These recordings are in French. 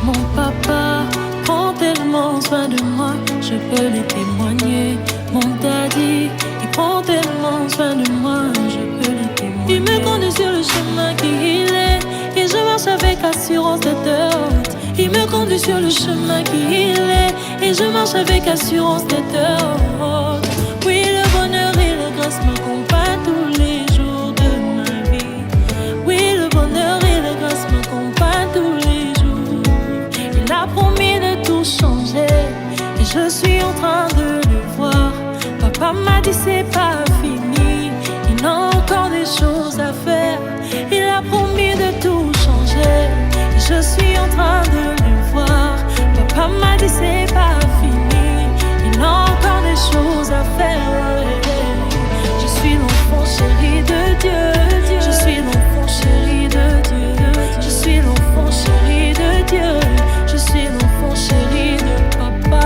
Mon papa prend tellement soin de moi, je peux le témoigner. Mon daddy, il prend tellement soin de moi, je peux le témoigner. Il me conduit sur le chemin qu'il est, et je marche avec assurance de haute. Il me conduit sur le chemin qu'il est, et je marche avec assurance de haute. Oui, le bonheur et la grâce m'accompagnent tous les jours de ma vie. Oui, le bonheur et la grâce m'accompagnent tous les jours. Il a promis de tout changer, et je suis en train de le voir. Papa m'a dit c'est pas fini, il a encore des choses à faire. Il a promis de tout changer, et je suis en train de le voir. Papa m'a dit c'est pas fini, il a encore des choses à faire. Je suis l'enfant chéri de Dieu, je suis l'enfant chéri de Dieu, je suis l'enfant chéri de Dieu, je suis l'enfant chéri de papa.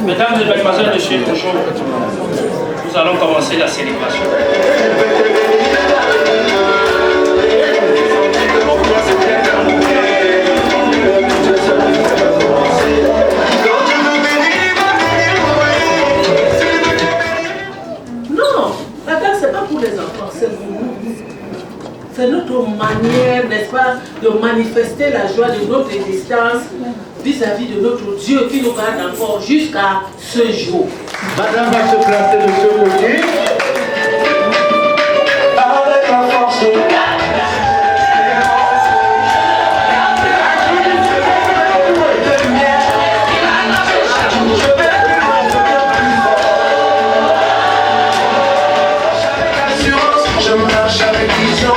Mesdames et Mademoiselles, Messieurs, bonjour. Nous allons commencer la célébration. Non, la danse, c'est pas pour les enfants, c'est pour nous. C'est notre manière, n'est-ce pas, de manifester la joie de notre existence vis-à-vis de notre Dieu qui nous garde encore jusqu'à ce jour. Madame va se placer de ce côté. Avec la force de je marche avec vision.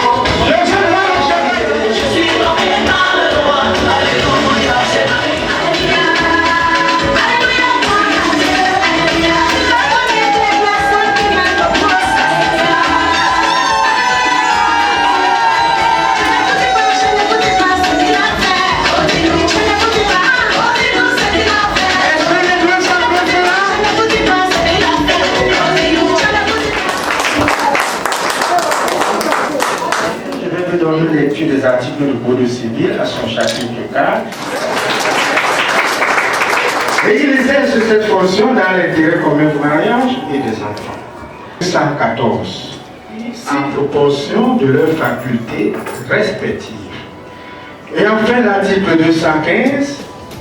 l'article du Code civil à son chapitre 4. Et il exerce cette fonction dans l'intérêt commun du mariage et des enfants. 114. En proportion de leurs facultés respectives. Et enfin, l'article 215,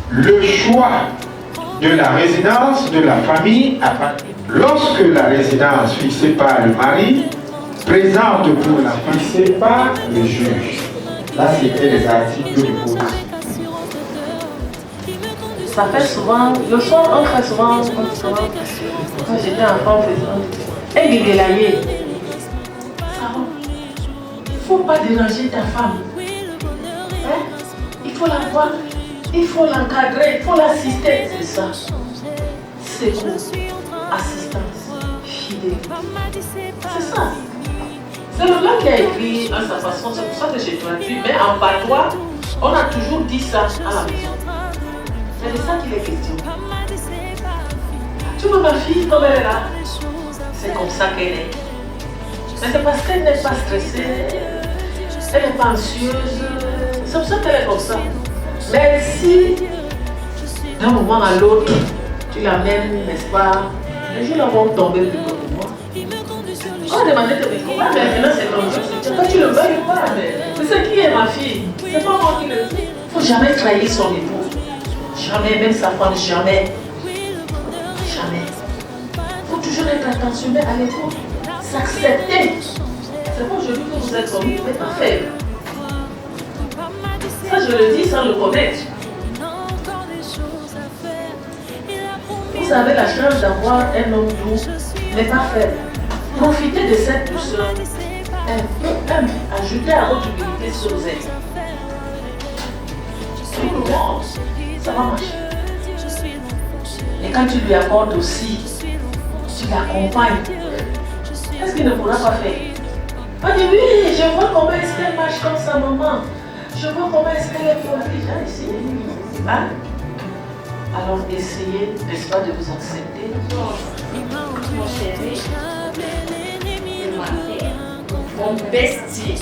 le choix de la résidence de la famille appartient. Lorsque la résidence fixée par le mari présente pour la fixée par le juge. Là, c'était les articles du Code. Ça fait souvent, le soir, on fait souvent, quand j'étais enfant, on faisait un guéguélaillé. Il ne faut pas déranger ta femme. Hein? Il faut la voir, il faut l'encadrer, il faut l'assister. C'est ça. Secours, assistance, fidélité. C'est ça. C'est le blanc qui a écrit à sa façon, c'est pour ça que j'ai traduit. Mais en patois, on a toujours dit ça à la maison. C'est de ça qu'il est question. Tu vois ma fille, comme elle est là, c'est comme ça qu'elle est. Mais c'est parce qu'elle n'est pas stressée, elle n'est pas anxieuse, c'est pour ça qu'elle est comme ça. Mais si, d'un moment à l'autre, tu l'amènes, n'est-ce pas, les jours là vont tomber plus tôt que moi. On va demander de me comment maintenant c'est comme ça. Quand tu le veuilles pas, mais c'est qui est ma fille? C'est pas moi qui le dis. Il ne faut jamais trahir son époux. Jamais, même sa femme, jamais. Jamais. Il faut toujours être attentionné à l'écoute. S'accepter. C'est pas aujourd'hui que vous êtes comme mais pas faible. Ça, je le dis sans le connaître. Vous avez la chance d'avoir un homme doux, mais pas faible. Profitez de cette douceur. Ajoutez à votre humilité ce que vous êtes. Tout le monde, ça va marcher. Et quand tu lui accordes aussi, tu l'accompagnes. Qu'est-ce qu'il ne pourra pas faire? On dit oui, je vois comment est-ce qu'elle marche comme sa maman. Je vois comment est-ce qu'elle est prodige. Ici. Hein? Alors essayez, n'est-ce pas, de vous accepter. Mon chéri, mon bestie.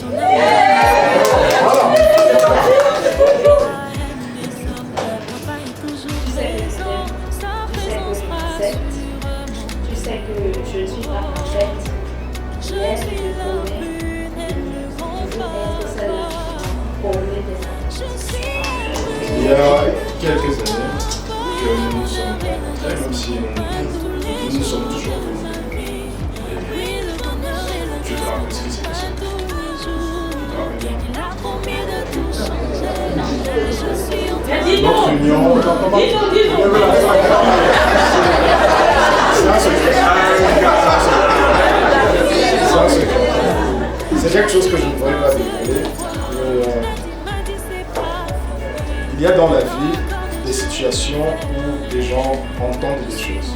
Tu sais que je ne suis pas parfaite. Mais je connais. Je veux être celle pour aider des gens. Il y a quelques années que nous nous sommes rencontrés, même si nous sommes toujours connus. Je te rappelle ce qui s'est passé. Notre union. C'est quelque chose que je ne pourrais pas dévoiler. Il y a dans la vie des situations où les gens entendent des choses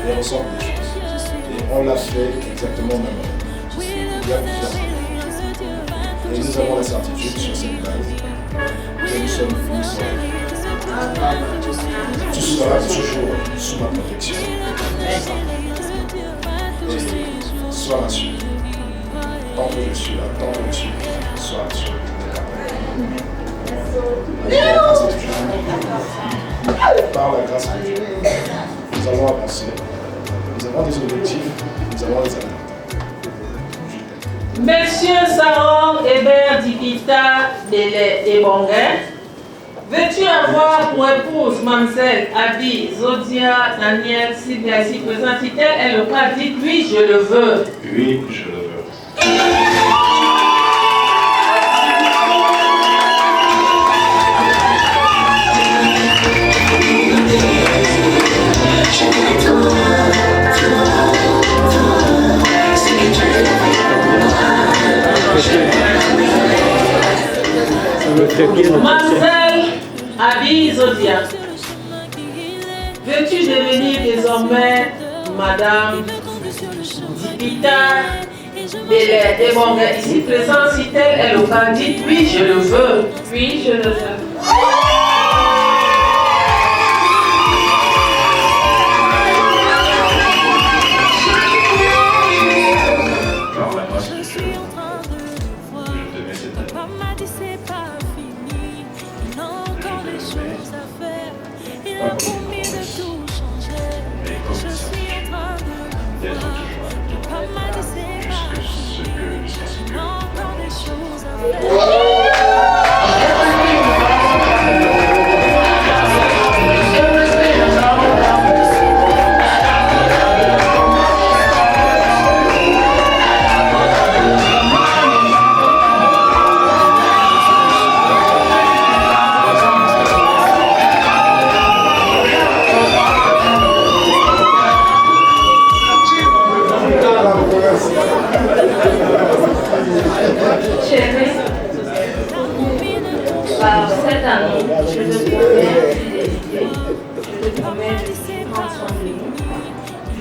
et ressentent des choses. Et on l'a fait exactement au même moment. Il y a plusieurs années. Et nous avons la certitude sur cette base que nous sommes unis. Tu seras toujours sous ma protection. Et sois rassuré. Tant que je suis là, tant que je suis là, sois rassuré. Par la grâce de Dieu, nous allons avancer. Nous avons des objectifs, nous avons des attentes. Monsieur Saron Hébert Dipita et Bonguin, veux-tu avoir pour épouse Mamselle Abi Zodia Daniel Sylvia ici présente? Si tel est le cas, dites oui, je le veux. Oui, je le veux. Mamselle Abi Zodia, veux-tu devenir désormais Madame Dipita et Bonguin ici présent? Si tel est le cas, dites oui, je le veux. Oui, je le veux. Par la grâce de Dieu, je te mets cette année.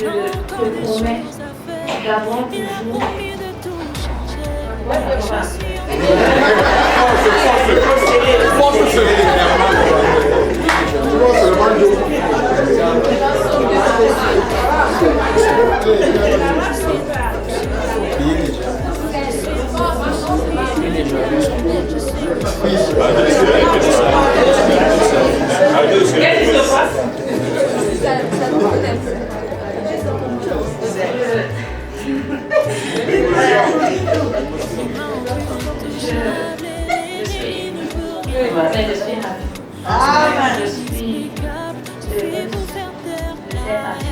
te promets d'avoir toujours. Qu'est-ce qui se passe? Je suis heureuse de faire partie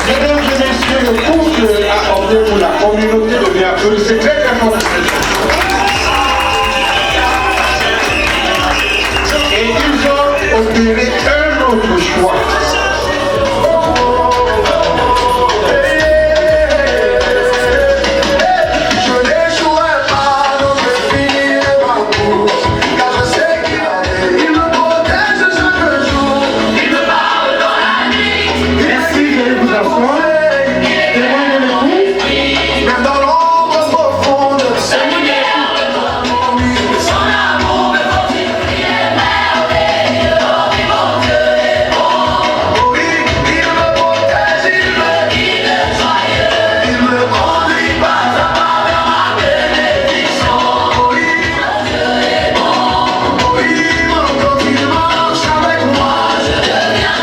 Mesdames et messieurs, le couple accordé pour la communauté de Bienvenue, c'est très important. Et ils ont opéré un autre choix. Je n'échouerai pas, donc je finirai ma course. Car je sais qu'il me protège chaque jour. Il me parle dans la nuit. Merci de vous asseoir. Témoignez le coup. Même dans l'ombre profonde, c'est mon Dieu. Son amour me fortifie et merveilleux. Mon Dieu est bon. Oui, il me protège, il me guide joyeux. Il me conduit pas à pas vers ma bénédiction. Oui, mon Dieu est bon. Oui, quand il marche avec moi, je deviens.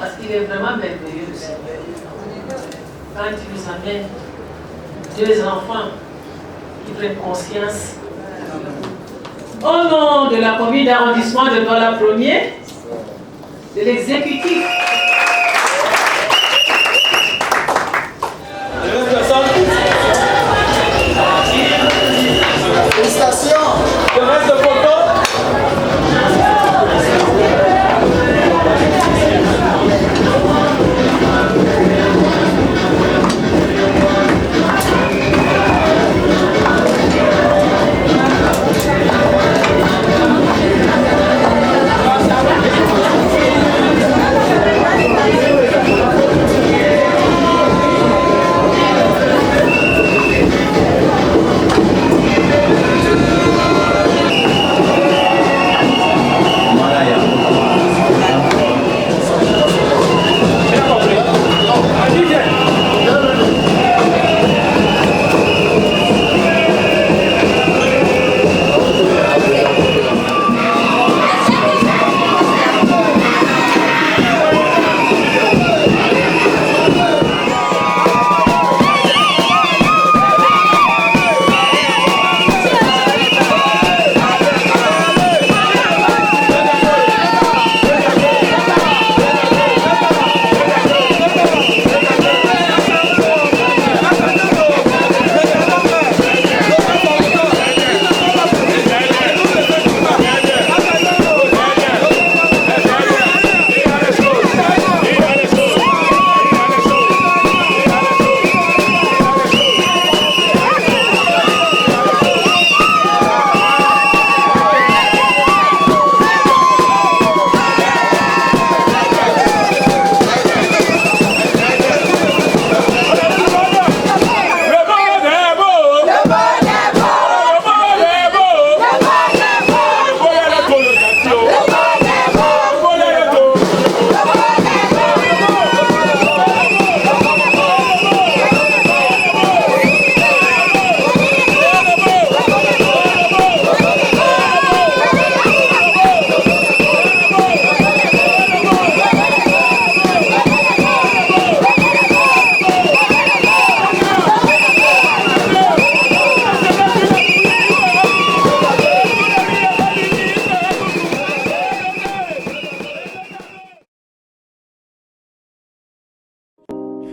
Parce qu'il est vraiment merveilleux, le Seigneur. Quand il nous amène deux enfants qui prennent conscience. Au nom de la commune d'arrondissement de Douala 1er, de l'exécutif, Félicitations.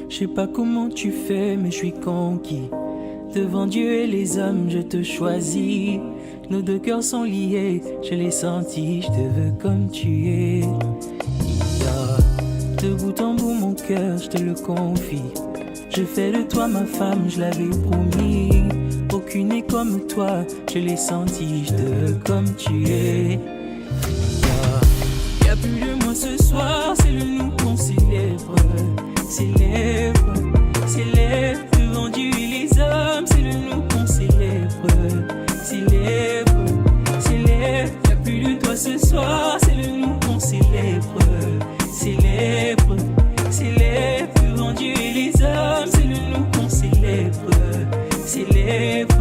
Je sais pas comment tu fais, mais je suis conquis. Devant Dieu et les hommes, je te choisis. Nos deux cœurs sont liés, je l'ai senti, je te veux comme tu es. De bout en bout mon cœur, je te le confie. Je fais de toi ma femme, je l'avais promis. Aucune n'est comme toi, je l'ai senti, je te veux comme tu es. Y'a plus de moi ce soir, c'est le nous qu'on célèbre. Célèbre, célèbre, devant Dieu et les hommes, c'est le nous qu'on célèbre. Célèbre, célèbre, y'a plus de toi ce soir, c'est le nous qu'on célèbre. Célèbre, célèbre, devant Dieu et les hommes, c'est le nous qu'on célèbre. Célèbre,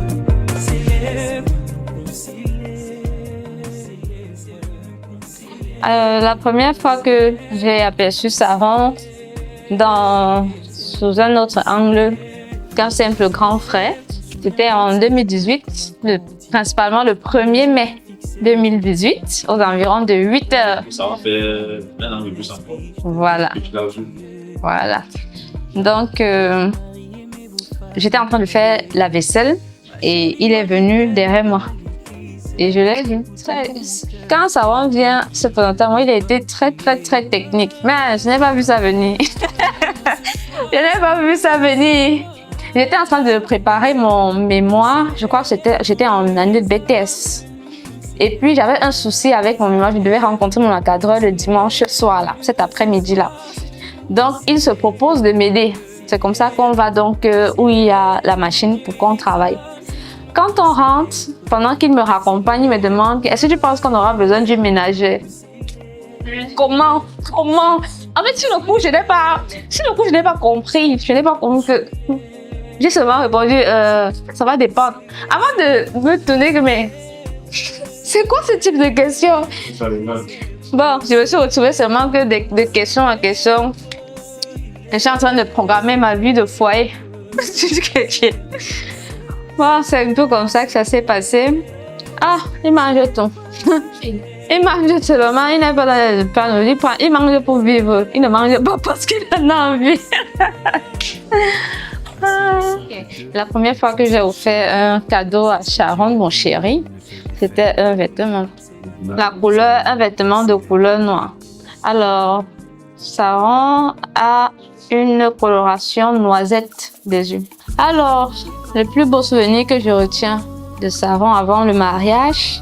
célèbre, La première fois que j'ai aperçu Saron sous un autre angle qu'un simple grand frère, c'était en 2018, principalement le 1er mai 2018, aux environs de 8 heures. Ça en fait un an de plus encore. Voilà. Voilà. Donc, j'étais en train de faire la vaisselle et il est venu derrière moi. Et je l'ai vu. Quand Saron vient se présenter à moi, il a été très, très, très technique. Mais je n'ai pas vu ça venir. Je n'ai pas vu ça venir. J'étais en train de préparer mon mémoire. Je crois que j'étais en année de BTS. Et puis, j'avais un souci avec mon mémoire. Je devais rencontrer mon encadreur le dimanche soir, là, cet après-midi-là. Donc, il se propose de m'aider. C'est comme ça qu'on va donc où il y a la machine pour qu'on travaille. Quand on rentre, pendant qu'il me raccompagne, il me demande « Est-ce que tu penses qu'on aura besoin d'une ménagère ?» Comment? En fait, sur le coup, je n'ai pas compris. Je n'ai pas compris que... J'ai seulement répondu « Ça va dépendre. » Avant de me tourner, mais... C'est quoi ce type de question? Bon, je me suis retrouvée seulement que de question en question. Je suis en train de programmer ma vie de foyer. Bon, c'est un peu comme ça que ça s'est passé. Ah, il mange tout. Il mange seulement, il n'est pas dans le plan. Il mange pour vivre. Il ne mange pas parce qu'il en a envie. La première fois que j'ai offert un cadeau à Sharon, mon chéri, c'était un vêtement. Un vêtement de couleur noire. Alors, Sharon a une coloration noisette des yeux. Alors, le plus beau souvenir que je retiens de Sharon avant le mariage,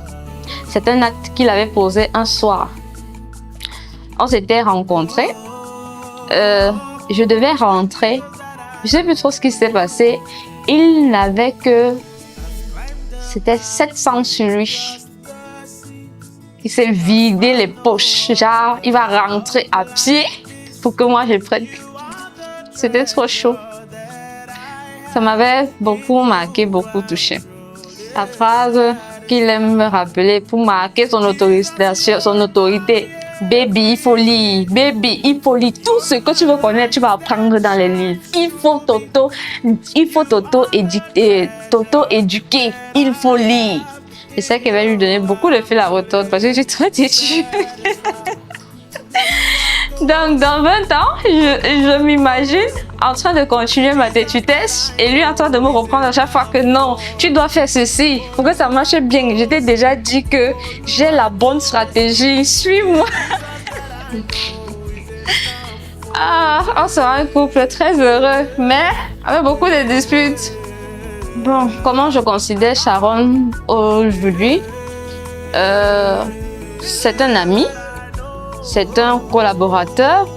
c'est un acte qu'il avait posé un soir. On s'était rencontrés. Je devais rentrer. Je ne sais plus trop ce qui s'est passé. Il n'avait que... C'était 700 sur lui. Il s'est vidé les poches. Genre, il va rentrer à pied pour que moi je prenne. C'était trop chaud. Ça m'avait beaucoup marqué, beaucoup touché. La phrase qu'il aime me rappeler pour marquer son autorité. Baby, il faut lire. Baby, il faut lire. Tout ce que tu veux connaître, tu vas apprendre dans les livres. Il faut t'auto-éduquer. Il faut lire. C'est ça qui va lui donner beaucoup de fil à retordre parce que je suis très têtue. Donc, dans 20 ans, je m'imagine en train de continuer ma têtutesse et lui en train de me reprendre à chaque fois que non, tu dois faire ceci pour que ça marche bien. Je t'ai déjà dit que j'ai la bonne stratégie, suis-moi. Ah, on sera un couple très heureux, mais avec beaucoup de disputes. Bon, comment je considère Sharon aujourd'hui? C'est un ami. C'est un collaborateur,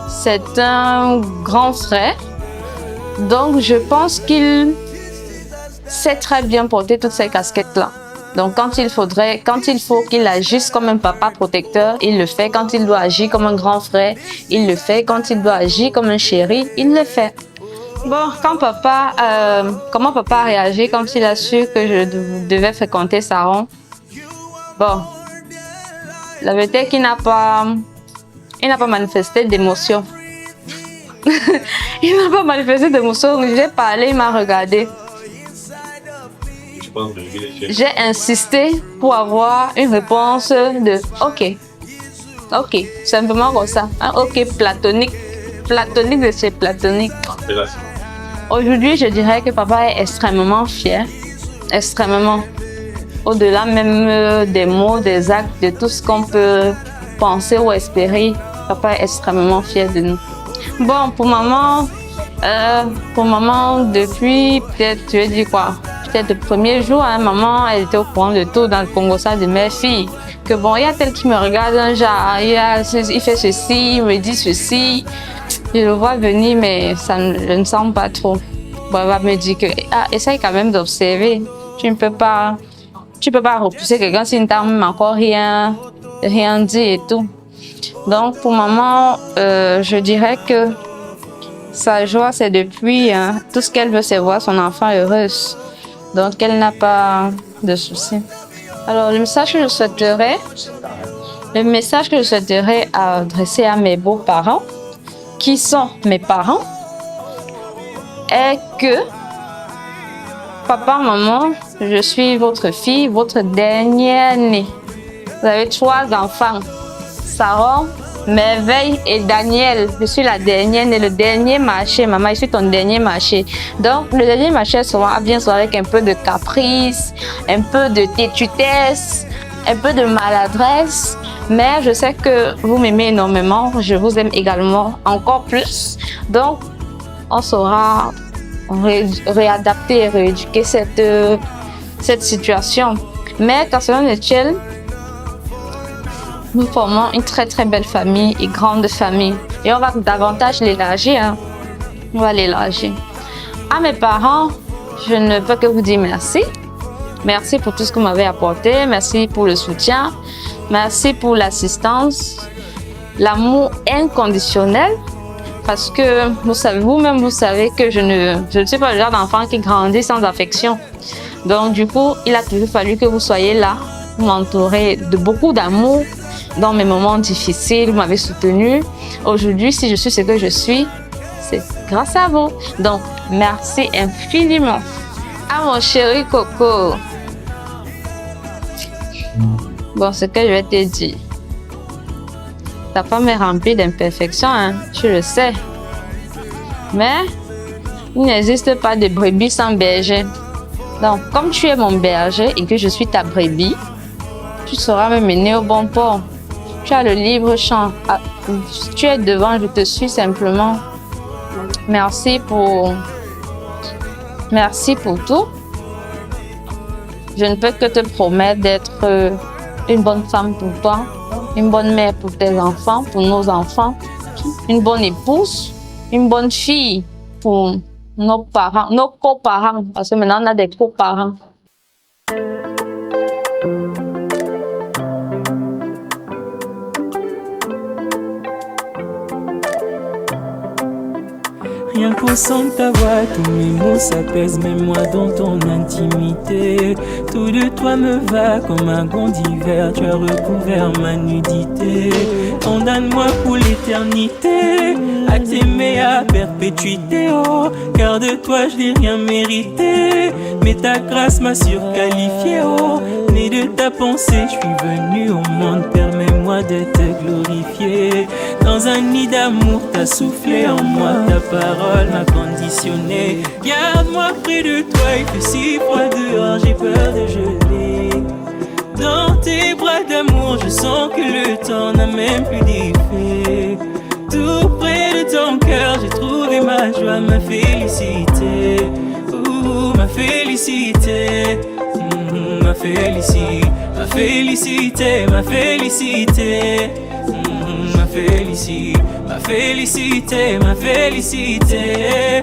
c'est un grand frère. Donc, je pense qu'il sait très bien porter toutes ces casquettes-là. Donc, quand il faut qu'il agisse comme un papa protecteur, il le fait. Quand il doit agir comme un grand frère, il le fait. Quand il doit agir comme un chéri, il le fait. Bon, comment papa a réagi quand il a su que je devais fréquenter Sharon? Bon. La vérité est qu'il n'a pas manifesté d'émotion. Il n'a pas manifesté d'émotion. J'ai parlé, il m'a regardé. J'ai insisté pour avoir une réponse de OK. OK, simplement comme ça. Un OK platonique. platonique de chez platonique. Aujourd'hui, je dirais que papa est extrêmement fier. Extrêmement. Au-delà même des mots, des actes, de tout ce qu'on peut penser ou espérer, papa est extrêmement fier de nous. Bon, pour maman, depuis peut-être, je vais dire quoi, peut-être le premier jour, hein, maman, elle était au courant de tout dans le Congo, ça de mes filles. Que bon, il y a tel qui me regarde, genre, il fait ceci, il me dit ceci. Je le vois venir, mais je ne sens pas trop. Bon, elle va me dire que, essaye quand même d'observer. Tu ne peux pas repousser quelqu'un s'il ne t'a même encore rien dit et tout. Donc, pour maman, je dirais que sa joie, c'est depuis, hein, tout ce qu'elle veut, c'est voir son enfant heureuse. Donc, elle n'a pas de soucis. Alors, le message que je souhaiterais adresser à mes beaux-parents, qui sont mes parents, est que, papa, maman, je suis votre fille, votre dernière née. Vous avez 3 enfants, Sarah, Merveille et Daniel. Je suis la dernière née, le dernier marché. Maman, je suis ton dernier marché. Donc, le dernier marché vient souvent avec un peu de caprice, un peu de têtutesse, un peu de maladresse. Mais je sais que vous m'aimez énormément. Je vous aime également encore plus. Donc, on saura réadapter et rééduquer cette situation. Mais quand cela ne tient, nous formons une très très belle famille et grande famille. Et on va davantage l'élargir. Hein. On va l'élargir. À mes parents, je ne peux que vous dire merci. Merci pour tout ce que vous m'avez apporté. Merci pour le soutien. Merci pour l'assistance. L'amour inconditionnel. Parce que vous-même, vous savez que je ne suis pas le genre d'enfant qui grandit sans affection. Donc du coup, il a toujours fallu que vous soyez là. Vous m'entourez de beaucoup d'amour. Dans mes moments difficiles, vous m'avez soutenu. Aujourd'hui, si je suis ce que je suis, c'est grâce à vous. Donc, merci infiniment. À mon chéri Coco. Bon, ce que je vais te dire. Ta femme est remplie d'imperfections, hein, tu le sais. Mais, il n'existe pas de brebis sans berger. Donc, comme tu es mon berger et que je suis ta brebis, tu sauras me mener au bon port. Tu as le libre champ. Tu es devant, je te suis simplement. Merci pour tout. Je ne peux que te promettre d'être une bonne femme pour toi, une bonne mère pour tes enfants, pour nos enfants, une bonne épouse, une bonne fille pour nos parents, nos coparents, parce que maintenant on a des coparents. Rien qu'au son de ta voix, tous mes mots s'apaisent, même moi dans ton intimité. Tout de toi me va comme un gant d'hiver, tu as recouvert ma nudité. Condamne-moi pour l'éternité, à t'aimer à perpétuité, oh. Car de toi je n'ai rien mérité, mais ta grâce m'a surqualifié, oh. Né de ta pensée, je suis venu au monde, permets-moi de te glorifier. Dans un nid d'amour, t'as soufflé en moi, ta parole m'a conditionné. Garde-moi près de toi, il fait si froid dehors, j'ai peur de geler. Dans tes bras d'amour, je sens que le temps n'a même plus d'effet. Tout près de ton cœur, j'ai trouvé ma joie, ma félicité. Ma félicité. Ma félicité, ma félicité, ma félicité, ma félicité, ma félicité, ma félicité,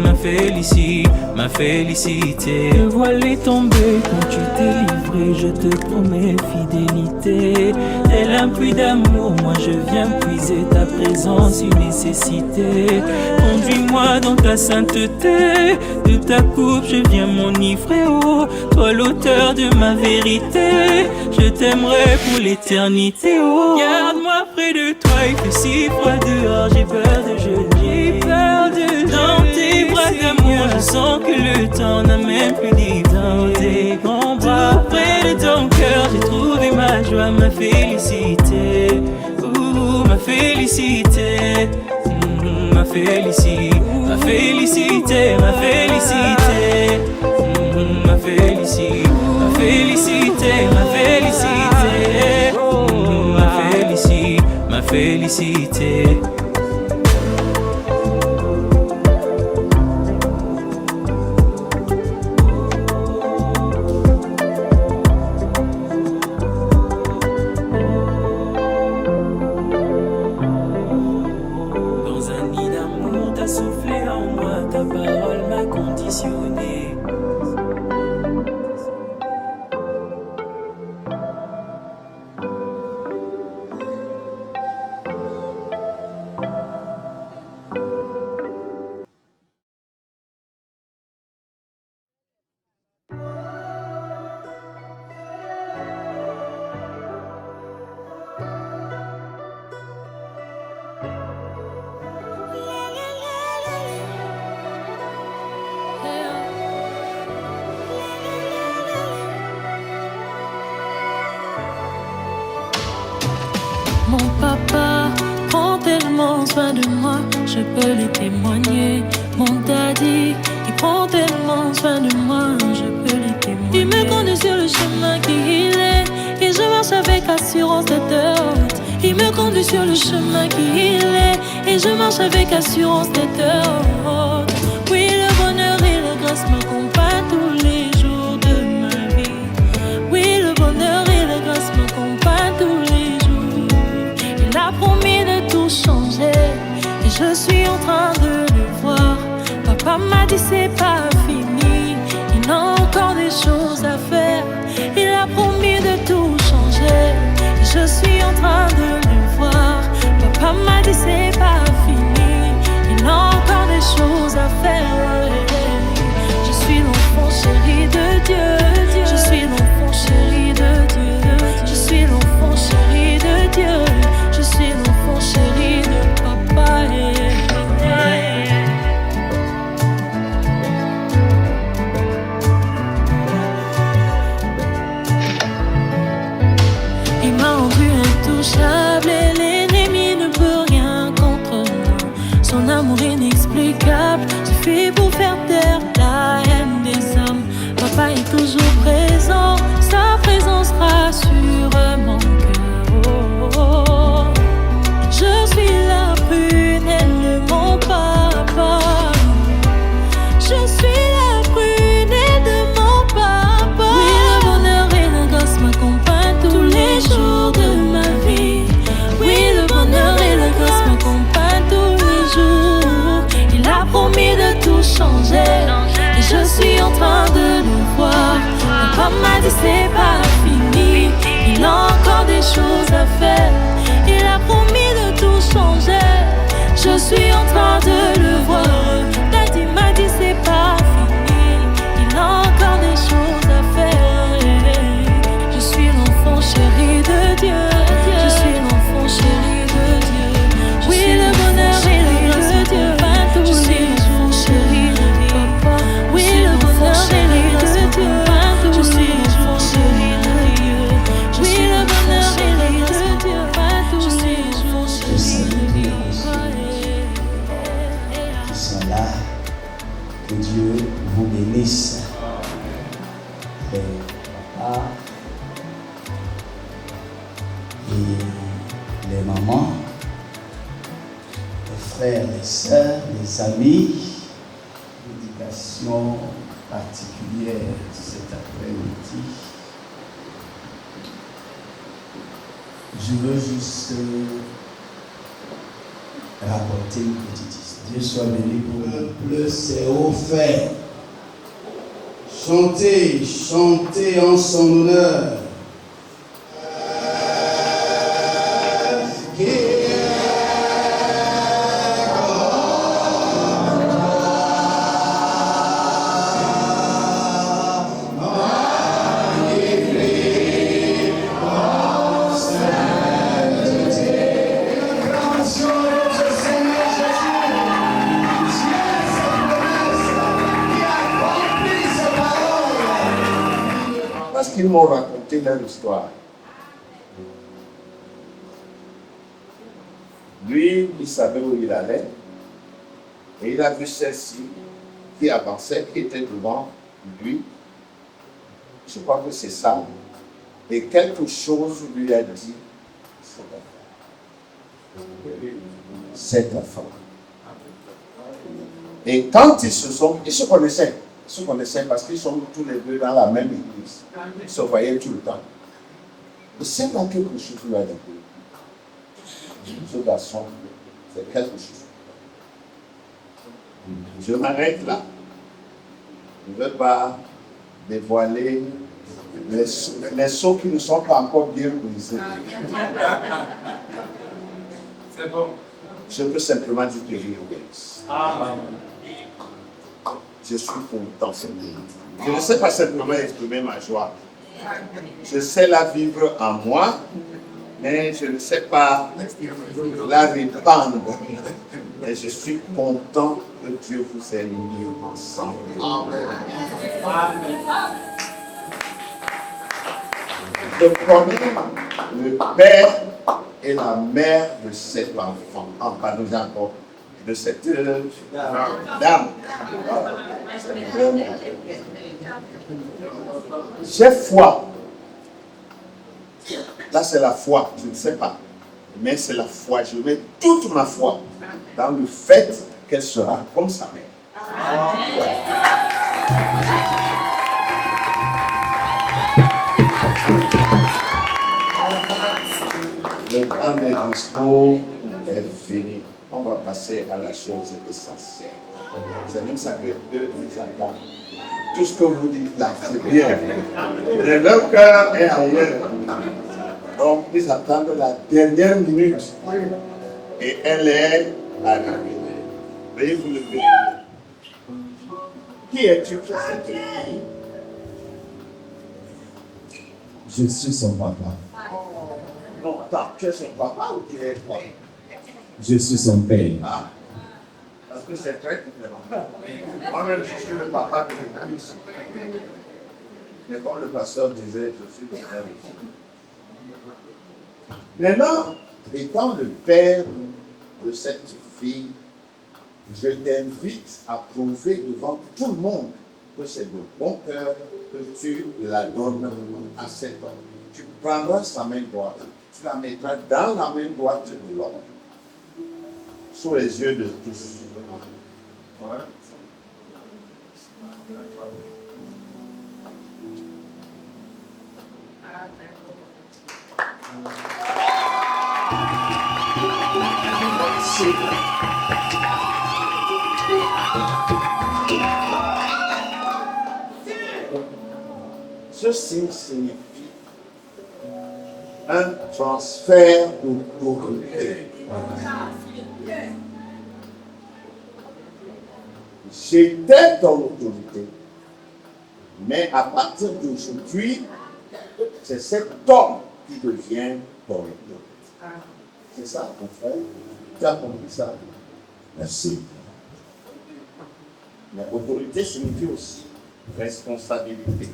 ma félicité, ma félicité. Le voile est tombé quand tu t'es livré, je te promets fidélité. Tel un puits d'amour, moi je viens puiser ta présence, une nécessité. Conduis-moi dans ta sainteté, de ta coupe je viens m'enivrer, oh. Toi l'auteur de ma vérité, je t'aimerai pour l'éternité, oh. Garde-moi près de toi, il fait si froid dehors, j'ai peur de geler. J'ai peur de geler. Dans tes bras d'amour, je sens que le temps n'a même plus d'idée. Dans tes grands bras, tout près de ton cœur, j'ai trouvé ma joie, ma félicité. Ma félicité. félicité, ma félicité, ma félicité, ma félicité, ma félicité, ma félicité, ma félicité, ma félicité. Mon papa prend tellement soin de moi, je peux le témoigner. Mon daddy, il prend tellement soin de moi, je peux le témoigner. Il me conduit sur le chemin qu'il est, et je marche avec assurance de route. Il me conduit sur le chemin qu'il est, et je marche avec assurance de route. Oui, le bonheur et la grâce m'accompagnent tous les jours de ma vie. Oui, le bonheur et la grâce m'accompagnent tous les jours. Il a promis de tout changer, et je suis en train de le voir. Papa m'a dit c'est pas fini, il a encore des choses à faire. Il a promis de tout changer, et je suis en train de le voir. Papa m'a dit c'est pas fini, il a encore des choses à faire. Je suis l'enfant chéri de Dieu, je suis l'enfant chéri de Dieu, je suis l'enfant chéri de Dieu, je suis l'enfant chéri de papa. Il m'a rendu intouchable et l'ennemi ne peut rien contre moi. Son amour inexplicable suffit pour faire taire la haine des hommes. Papa est toujours présent, sa présence rassure mon cœur. Oh, oh, oh. Je suis la prunelle de mon papa. Je suis la prunelle de mon papa. Oui, le bonheur et la grâce m'accompagnent tous les jours de ma vie. Oui, le bonheur et la grâce m'accompagnent tous les jours. Il a promis de tout changer, et je suis en train de le voir. Papa m'a dit c'est pas fini, il a encore des choses à faire. Il a promis de tout changer, je suis en train de le voir. Daddy m'a dit c'est pas fini, il a encore des choses à faire. Je suis l'enfant chéri de Dieu, je suis l'enfant chéri de Dieu. Oui, le bonheur et la grâce de Dieu, je suis l'enfant chéri de papa. Oui, le bonheur et la grâce de Dieu, je suis l'enfant chéri de Dieu. Oui, le bonheur et la grâce de Dieu, je suis l'enfant chéri de Dieu. Qui sont là, que Dieu vous bénisse. Les papas et les mamans, les frères, les sœurs, les amis, l'éducation particulière cet après-midi. Je veux juste rapporter une petite histoire. Dieu soit béni pour le peuple, c'est offert. Chantez, chantez en son honneur. Parce qu'ils m'ont raconté leur histoire. Lui, il savait où il allait. Et il a vu celle-ci qui avançait, qui était devant lui. Je crois que c'est ça. Et quelque chose lui a dit, cette enfant. Et quand ils se connaissaient parce qu'ils sont tous les deux dans la même église. Ils se voyaient tout le temps. Et c'est pas quelque chose lui a dit. Ce garçon, c'est quelque chose. Je m'arrête là. Je ne veux pas dévoiler les sceaux qui ne sont pas encore bien brisés. C'est bon. Je peux simplement dire que j'y obéis. Je suis content. Je ne sais pas simplement exprimer ma joie. Je sais la vivre en moi, mais je ne sais pas la répandre. Et je suis content que Dieu vous ait mis ensemble. Amen. Je connais le père et la mère de cet enfant. Pardon, encore de cette dame. J'ai foi. Là, c'est la foi, je ne sais pas. Mais c'est la foi. Je mets toute ma foi dans le fait qu'elle sera comme sa mère. Le temps des discours est fini. On va passer à la chose essentielle. C'est même ça que Dieu nous attend. Tout ce que vous dites là, c'est bien. Mais leur cœur est ailleurs. Donc, ils attendent la dernière minute. Et elle est arrivée. Veuillez vous lever. Qui es-tu pour cette fille? Je suis son papa. Non, attends, tu es son papa ou tu es quoi? Je suis son père. Ah, parce que c'est très différent. Moi-même, je suis le papa de l'église. Mais comme le pasteur disait, je suis le père aussi. Maintenant, étant le père de cette fille, je t'invite à prouver devant tout le monde que c'est de bon cœur que tu la donnes à cet homme. Tu prendras sa main droite, tu la mettras dans la main droite de l'homme, sous les yeux de tous. Ouais. Ceci signifie un transfert d'autorité. J'étais dans l'autorité, mais à partir d'aujourd'hui, c'est cet homme qui devient ton autorité. C'est ça, mon frère. Tu as compris ça? Merci. Mais autorité signifie aussi responsabilité.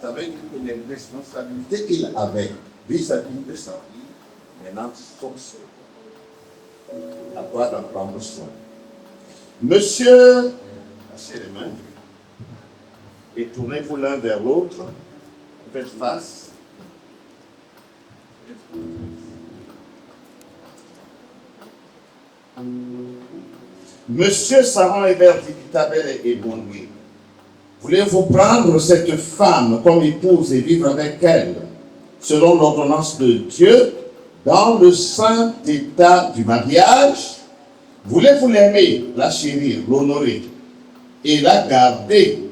Ça veut dire que les responsabilités qu'il avait vis-à-vis de sa vie, maintenant sont seules. À toi d'en prendre soin. Monsieur, lâchez les mains et tournez-vous l'un vers l'autre. Faites face. Monsieur Saran Hébert Dikitabel et Bonoué, voulez-vous prendre cette femme comme épouse et vivre avec elle, selon l'ordonnance de Dieu, dans le saint état du mariage? Voulez-vous l'aimer, la chérir, l'honorer et la garder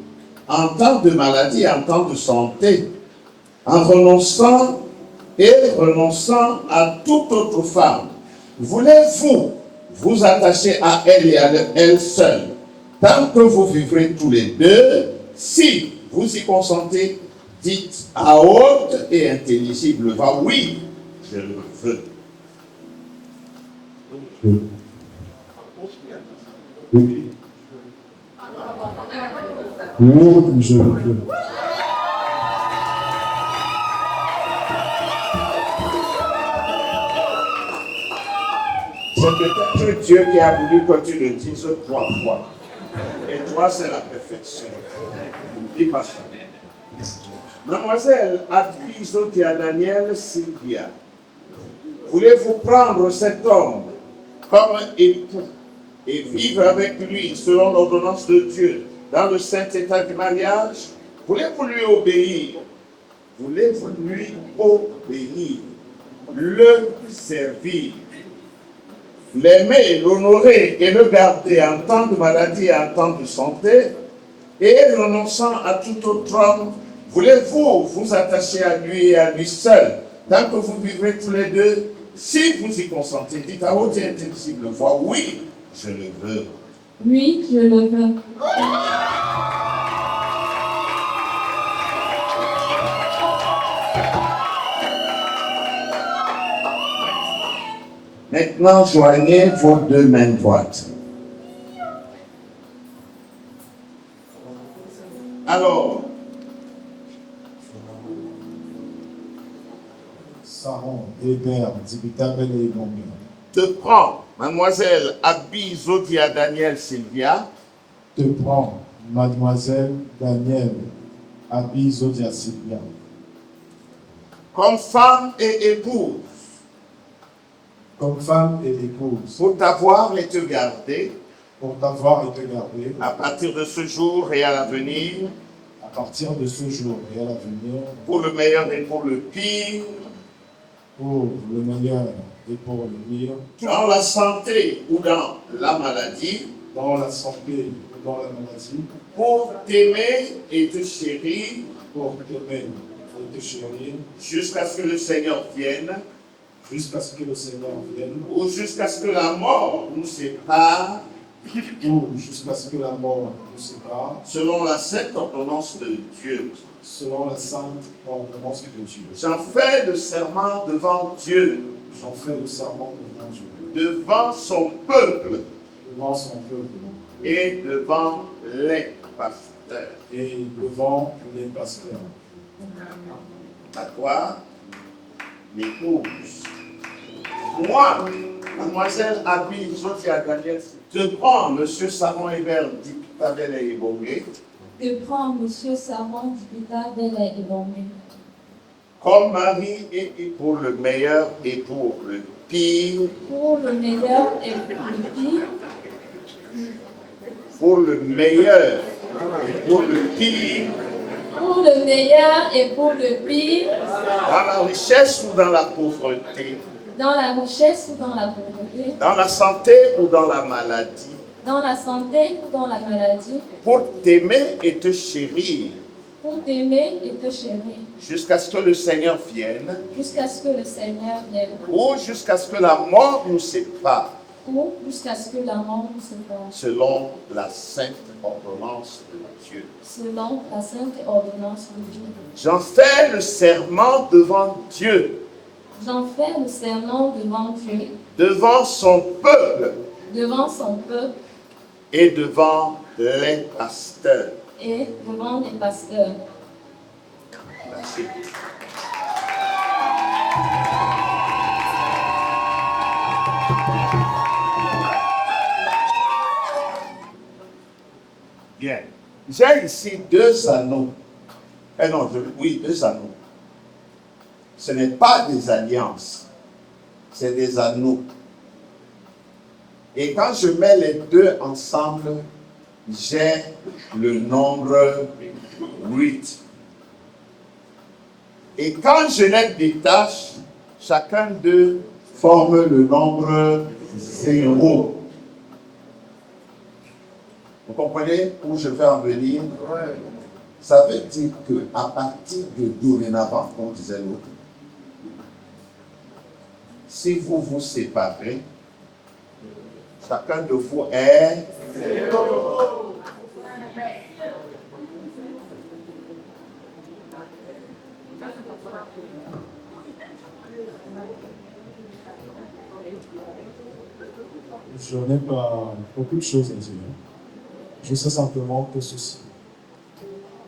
en temps de maladie, en temps de santé, en renonçant à toute autre femme? Voulez-vous vous attacher à elle et à elle seule, tant que vous vivrez tous les deux? Si vous y consentez, dites à haute et intelligible voix, oui, je le veux. Oui. Oui, je le veux. C'est peut-être notre Dieu qui a voulu que tu le dises 3 fois. Et 3, c'est la perfection. N'oublie pas ça. Mademoiselle Adviso à Daniel Sylvia, voulez-vous prendre cet homme comme époux et vivre avec lui selon l'ordonnance de Dieu dans le saint état du mariage? Voulez-vous lui obéir? Voulez-vous lui obéir? Le servir, l'aimer, l'honorer et le garder en temps de maladie et en temps de santé, et renonçant à tout autre homme, voulez-vous vous attacher à lui et à lui seul, tant que vous vivrez tous les deux? Si vous y consentez, dites à haute et intelligible voix, oui, je le veux. Oui, je le veux. Maintenant, joignez vos 2 mains droites. Alors, Saron, Hébert, Dibitabel et Ibombe. te prends, mademoiselle Abi Zodia Daniel Sylvia, Te prends, mademoiselle Daniel Abi Zodia Sylvia, comme femme et épouse, comme femme et épouse, pour t'avoir et te garder, pour t'avoir et te garder, à partir de ce jour et à l'avenir, à partir de ce jour et à l'avenir, pour le meilleur et pour le pire, pour le meilleur et pour le pire, dans la santé ou dans la maladie, dans la santé ou dans la maladie, pour t'aimer et te chérir, pour t'aimer et te chérir, jusqu'à ce que le Seigneur vienne, jusqu'à ce que le Seigneur vienne, ou jusqu'à ce que la mort nous sépare, ou jusqu'à ce que la mort nous sépare, selon la sainte ordonnance de Dieu. selon la sainte ordonnance de Dieu. J'en fais le serment devant Dieu, J'en fais le serment devant Dieu, devant son peuple devant son peuple et devant les pasteurs. et devant les pasteurs. À toi, l'épouse. Moi, mademoiselle Abi Zotia Daniel, je prends monsieur Saron Hébert Dibitabel et Ibombe Je prends monsieur Saron Dibitabel et Ibombe comme mari et pour le meilleur et pour le pire, pour le meilleur et pour le pire, pour le meilleur et pour le pire, pour le meilleur et pour le pire, dans la richesse ou dans la pauvreté, dans la richesse ou dans la pauvreté, dans la santé ou dans la maladie, dans la santé ou dans la maladie, pour t'aimer et te chérir, pour t'aimer et te chérir, jusqu'à ce que le Seigneur vienne, jusqu'à ce que le Seigneur vienne, ou jusqu'à ce que la mort nous sépare, ou jusqu'à ce que la mort nous sépare, selon la sainte ordonnance de Dieu. selon la sainte ordonnance de Dieu. J'en fais le serment devant Dieu, J'en fais le serment devant Dieu, devant son peuple devant son peuple et devant les pasteurs. et devant les pasteurs. Merci. Bien. J'ai ici 2 anneaux. Oui, 2 anneaux. Ce n'est pas des alliances, c'est des anneaux. Et quand je mets les 2 ensemble, j'ai le nombre 8. Et quand je les détache, chacun d'eux forme le nombre 0. Vous comprenez où je vais en venir? Ça veut dire qu'à partir de dorénavant, comme disait l'autre, si vous vous séparez, chacun de vous est 0. Je n'ai pas beaucoup de choses à dire. Je sais simplement que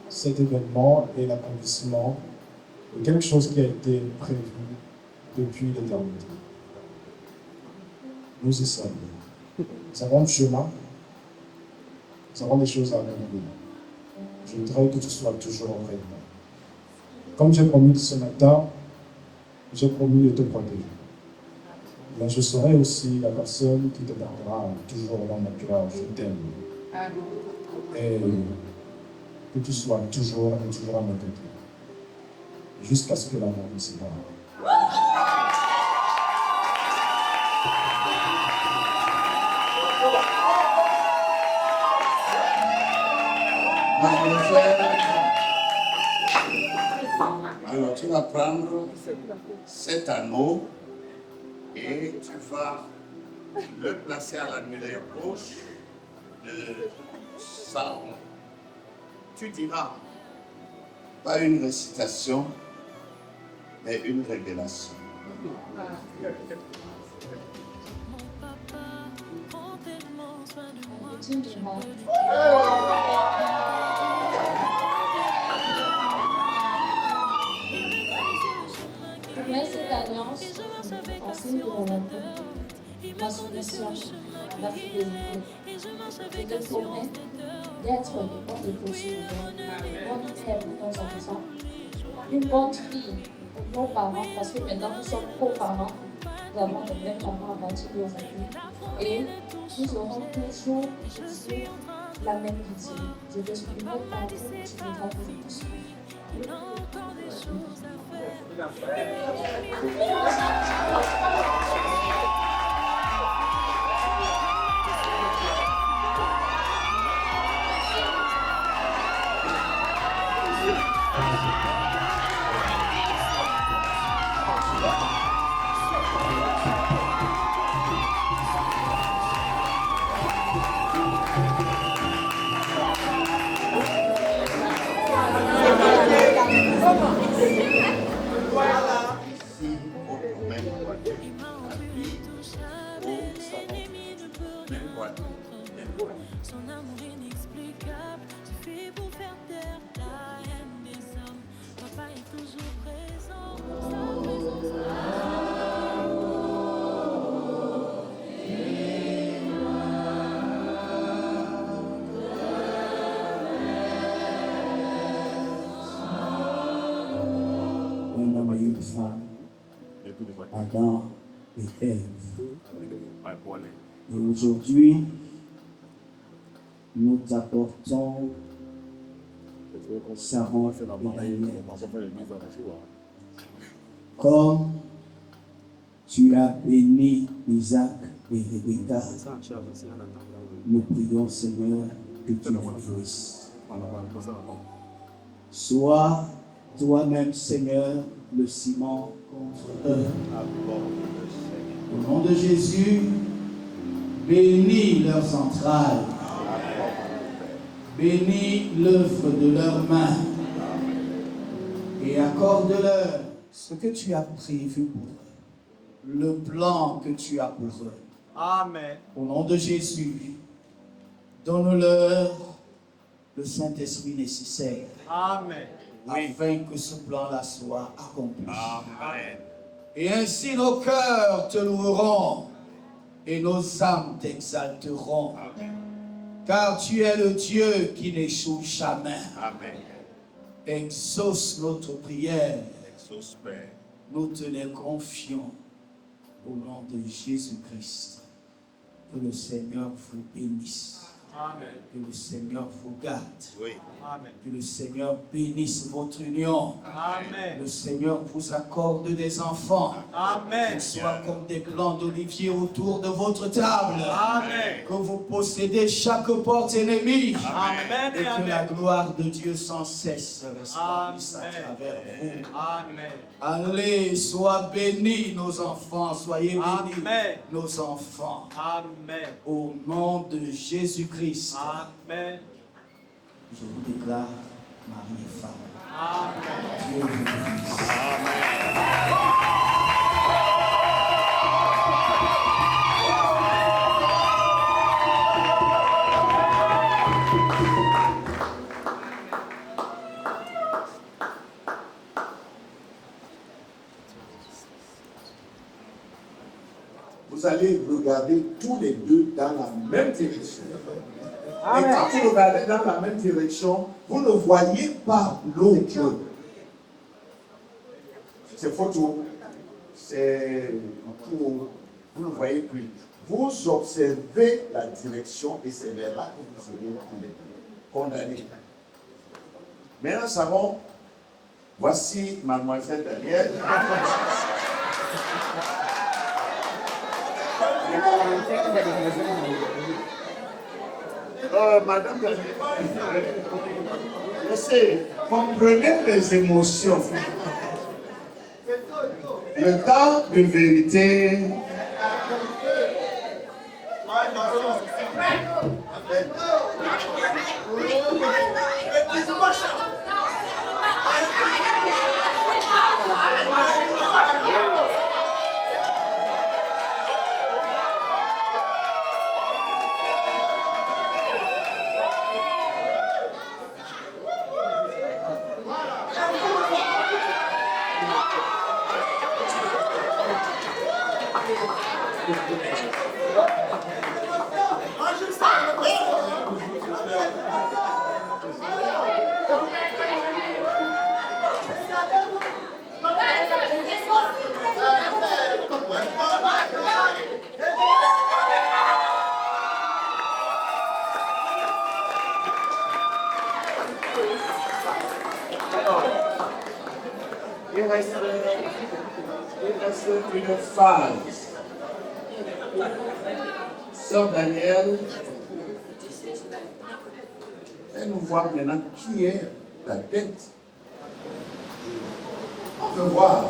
cet événement est l'accomplissement de quelque chose qui a été prévu depuis l'éternité. Nous y sommes. Nous avons le chemin. Nous avons des choses à rénover. Je voudrais que tu sois toujours auprès de moi. Comme j'ai promis ce matin, j'ai promis de te protéger. Mais je serai aussi la personne qui te gardera toujours dans mon cœur. Je t'aime. Et que tu sois toujours et toujours à mes côtés. Jusqu'à ce que la mort nous sépare. Mademoiselle, alors tu vas prendre cet anneau et tu vas le placer à l'annulaire gauche de ça. Tu diras, pas une récitation, mais une révélation. Tu diras, je mets cette alliance en signe de mon amour, ma soumission, ma fidélité. Je te promets d'être une bonne épouse, une bonne mère pour nos enfants, une bonne fille pour nos parents, parce que maintenant nous sommes coparents, nous avons le même parent à bâtir aujourd'hui, et nous aurons toujours la même pitié. Je te supplie par vous, tu devras vous suivre. Son amour inexplicable suffit pour faire taire la haine des hommes. Papa est toujours présent. Un homme et une femme, Adam et Ève. Et aujourd'hui, nous t'apportons Sarah et Daniel. Comme tu as béni Isaac et Rebecca, nous prions Seigneur que tu les bénisses. Sois toi-même Seigneur le ciment contre eux. Au nom de Jésus, bénis leurs entrailles. Bénis l'œuvre de leurs mains et accorde-leur ce que tu as prévu pour eux, le plan que tu as pour eux. Amen. Au nom de Jésus, donne-leur le Saint-Esprit nécessaire. Amen. Afin que ce plan-là soit accompli. Amen. Et ainsi nos cœurs te loueront et nos âmes t'exalteront. Car tu es le Dieu qui n'échoue jamais. Amen. Exauce notre prière. Exauce, Père. Nous te les confions au nom de Jésus-Christ. Que le Seigneur vous bénisse. Amen. Que le Seigneur vous garde. Oui. Amen. Que le Seigneur bénisse votre union. Amen. Le Seigneur vous accorde des enfants. Amen. Qu'ils soient comme des glands d'olivier autour de votre table. Amen. Que vous possédez chaque porte ennemie. Amen. Et que la gloire de Dieu sans cesse resplendisse à travers vous. Amen. Allez, sois bénis nos enfants. Soyez bénis Amen. nos enfants. Amen. Au nom de Jésus-Christ. Amen. Je vous déclare mari et femme. Amen. Dieu vous bénisse. vous allez regarder tous les deux dans la même direction. Et quand vous regardez dans la même direction, vous ne voyez pas l'autre. Ces photos, c'est pour vous ne voyez plus. Vous observez la direction et c'est vers là que vous serez condamné. Maintenant, nous savons, voici Mademoiselle Danielle. Madame Danielle, laissez, comprenez les émotions. Le temps de vérité. Il reste une phase. Sœur Danielle, elle nous voit maintenant qui est la tête. On veut voir.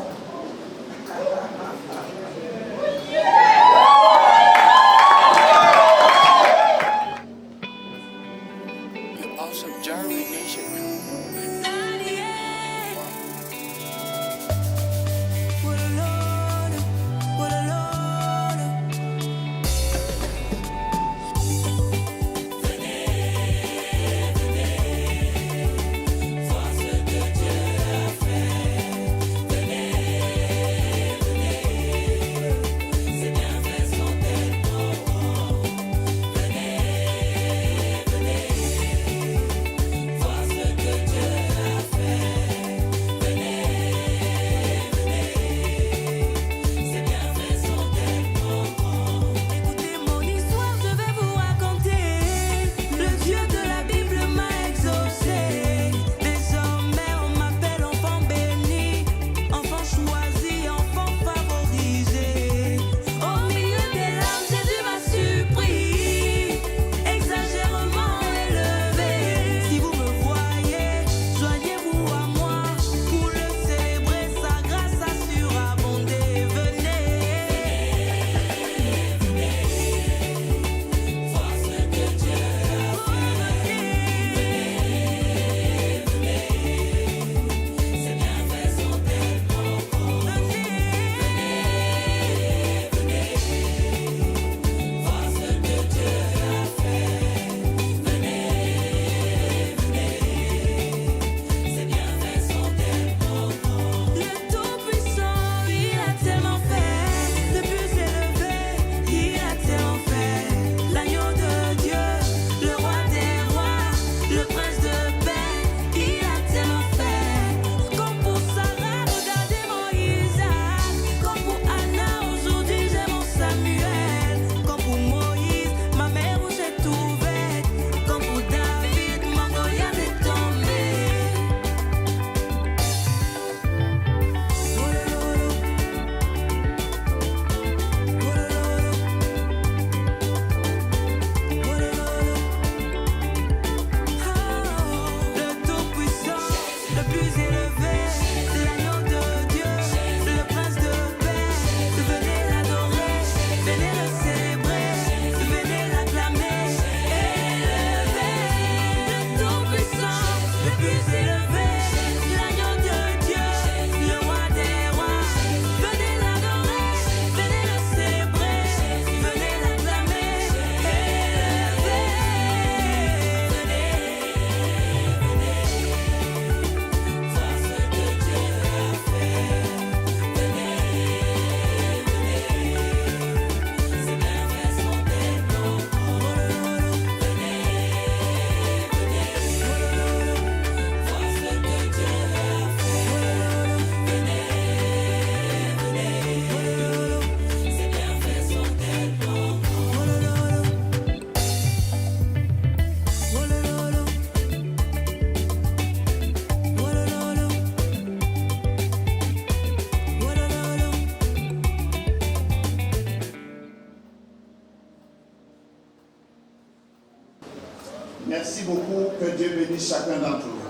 Merci beaucoup. Que Dieu bénisse chacun d'entre vous.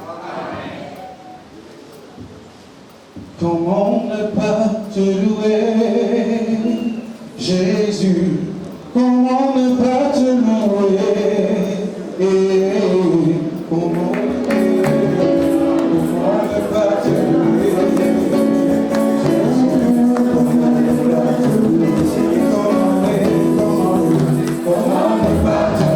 Comment ne pas te louer, Jésus? Comment ne pas te louer? Comment ne pas te louer? Comment ne pas te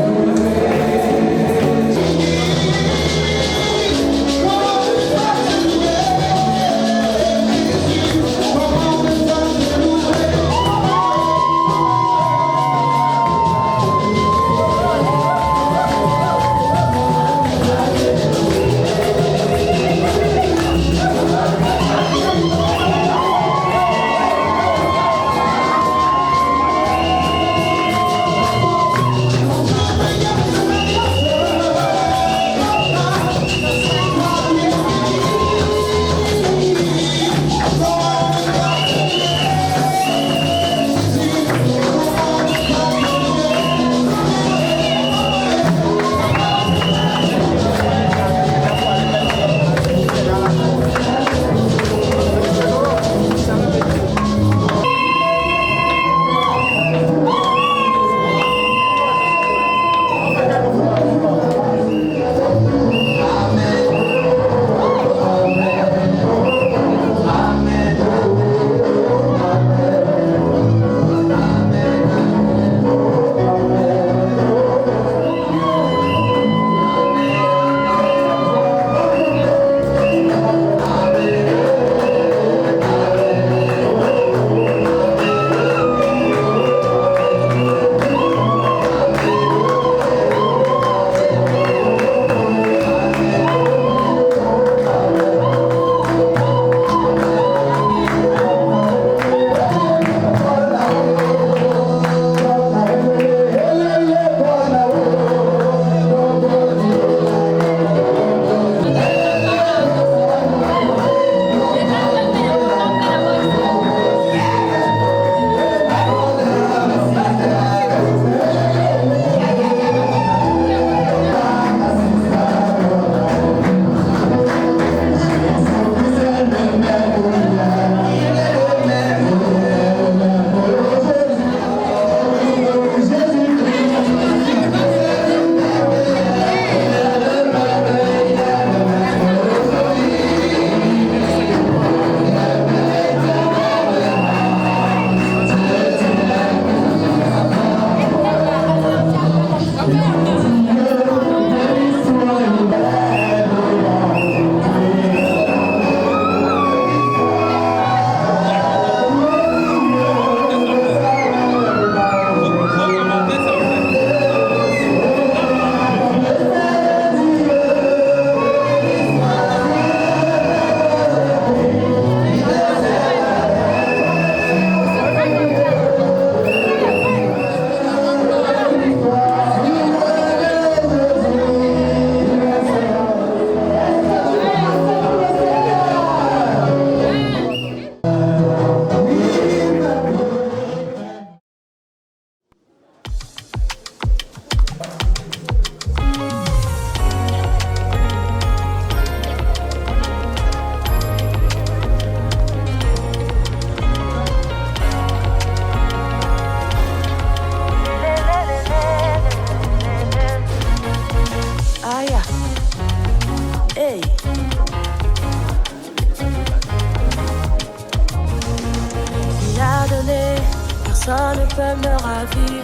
Personne ne peut me ravir.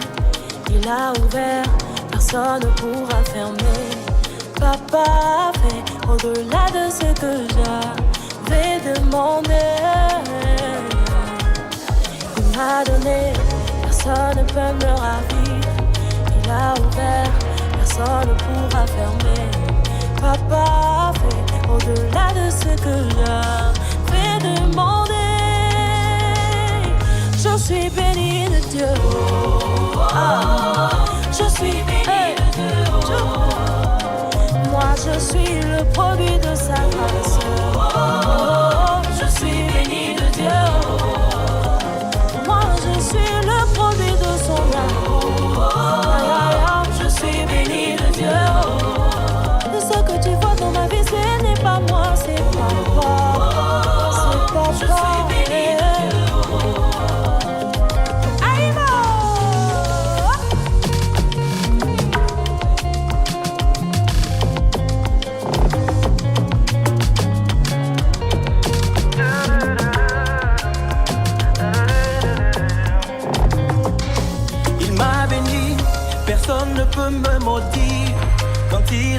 Il a ouvert, personne ne pourra fermer. Papa a fait au-delà de ce que j'avais demandé. Il m'a donné, personne ne peut me ravir. Il a ouvert, personne ne pourra fermer. Papa a fait au-delà de ce que j'avais demandé. Je suis béni de Dieu. Je suis béni de Dieu. Moi je suis le produit de sa grâce. Je suis béni de Dieu. Moi je suis le produit de son amour. Je suis béni de Dieu.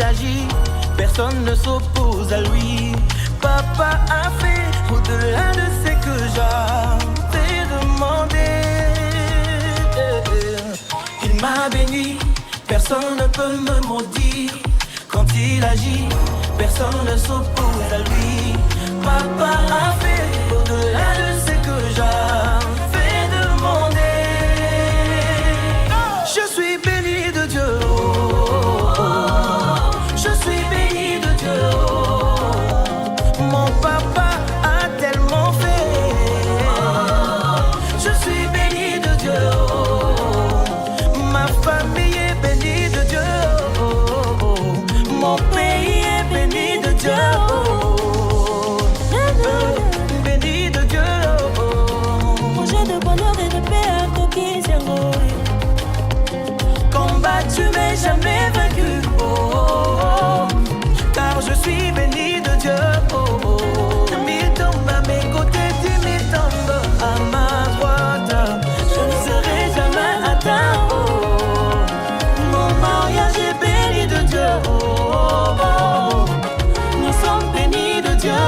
agit, personne ne s'oppose à lui. Papa a fait au-delà de ce que j'avais demandé. Il m'a béni, personne ne peut me maudire. Quand il agit, personne ne s'oppose à lui. Papa a fait au-delà de ce que j'avais demandé. Je suis béni de Dieu. Je suis béni de Dieu. Mon papa a tellement fait. Je suis béni de Dieu. Ma famille est bénie de Dieu. Mon pays est béni de Dieu. Béni de Dieu. Projet de bonheur et de paix à Koki Zéro. Combattu mais jamais vaincu. Car je suis béni de Dieu. Mille tombent à mes côtés, 10 000 tombent à ma droite. Je ne serai jamais atteint. Mon mariage est béni de Dieu. Nous sommes bénis de Dieu.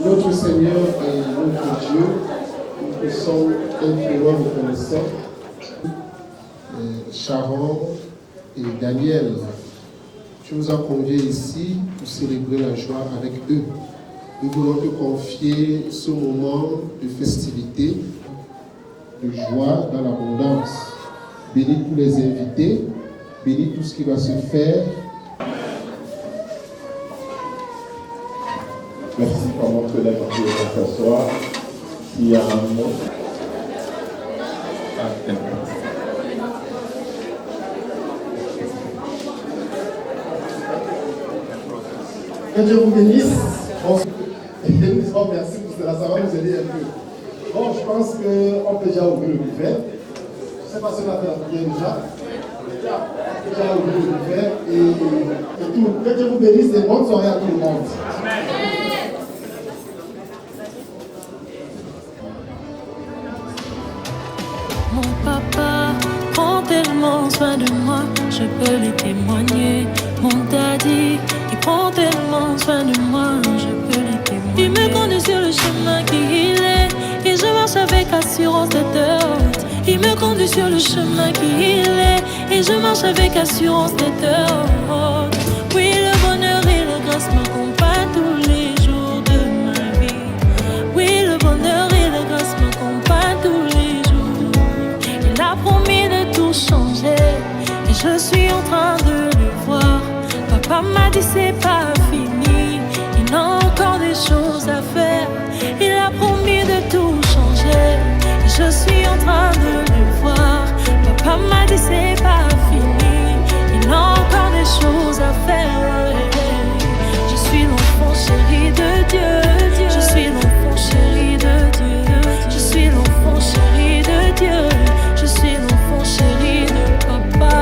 Notre Seigneur et notre Dieu, nous sommes infiniment reconnaissants. Sharon et Daniel, tu nous as conviés ici pour célébrer la joie avec eux. Nous voulons te confier ce moment de festivité, de joie dans l'abondance. Bénis tous les invités, bénis tout ce qui va se faire. Merci pendant que la partie va s'asseoir. S'il y a un mot. Que Dieu vous bénisse. Et nous disons merci pour cela, ça va nous aider un peu. Bon, je pense qu'on peut déjà ouvrir le buffet. Je ne sais pas si on a fait la prière déjà. On peut déjà ouvrir le buffet et tout. Que Dieu vous bénisse et bonne soirée à tout le monde. Mon papa prend tellement soin de moi, je peux lui témoigner. Mon daddy, il prend tellement soin de moi, je peux lui témoigner. Il me conduit sur le chemin qu'il est et je marche avec assurance tête haute. Il me conduit sur le chemin qu'il est et je marche avec assurance tête haute. Oui, le bonheur et la grâce m'accompagnent tous les jours de ma vie. Oui, le bonheur et la grâce m'accompagnent tous les jours. Il a promis de tout changer et je suis en train de le voir. Papa m'a dit c'est pas fini, il a encore des choses à faire. Il a promis de tout changer et je suis en train de le voir. Papa m'a dit c'est pas fini, il a encore des choses à faire. Je suis l'enfant chéri de Dieu, je suis l'enfant chéri de Dieu, je suis l'enfant chéri de Dieu, je suis l'enfant chéri de papa.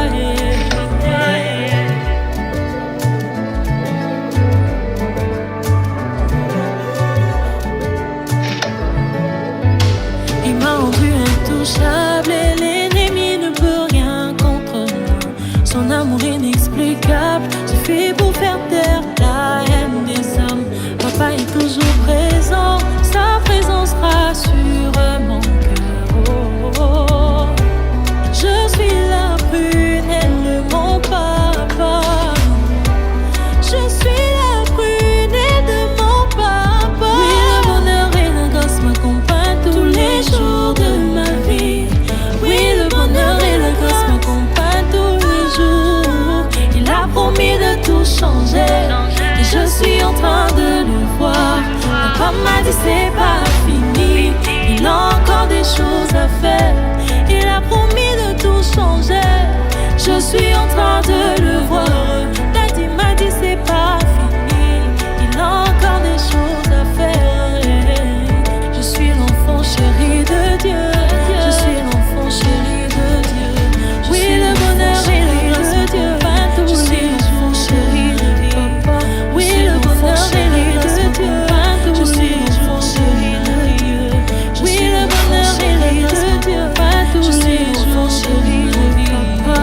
Il m'a rendu intouchable et l'ennemi ne peut rien contre moi. Son amour inexplicable suffit pour faire taire la haine des hommes. Papa est toujours présent, sa présence rassure mon cœur. Oh, oh, oh. Je suis la prunelle de mon papa. Je suis la prunelle de mon papa. Oui, le bonheur et la grâce m'accompagnent tous les jours de ma vie. Oui, le bonheur et la grâce m'accompagnent tous les jours. Il a promis de tout changer et je suis en train de le voir. Papa m'a dit c'est pas fini, il a encore des choses à faire. Il a promis de tout changer, je suis en train de le voir. Daddy m'a dit c'est pas fini, il a encore des choses à faire. Je suis l'enfant chéri de Dieu, je suis l'enfant chéri de Dieu. Oui, le bonheur et la grâce de Dieu, je suis l'enfant chéri de papa. Oui, le bonheur et la grâce de Dieu, je suis l'enfant chéri de Dieu. Oui, le bonheur et la grâce de Dieu, je suis l'enfant chéri de papa.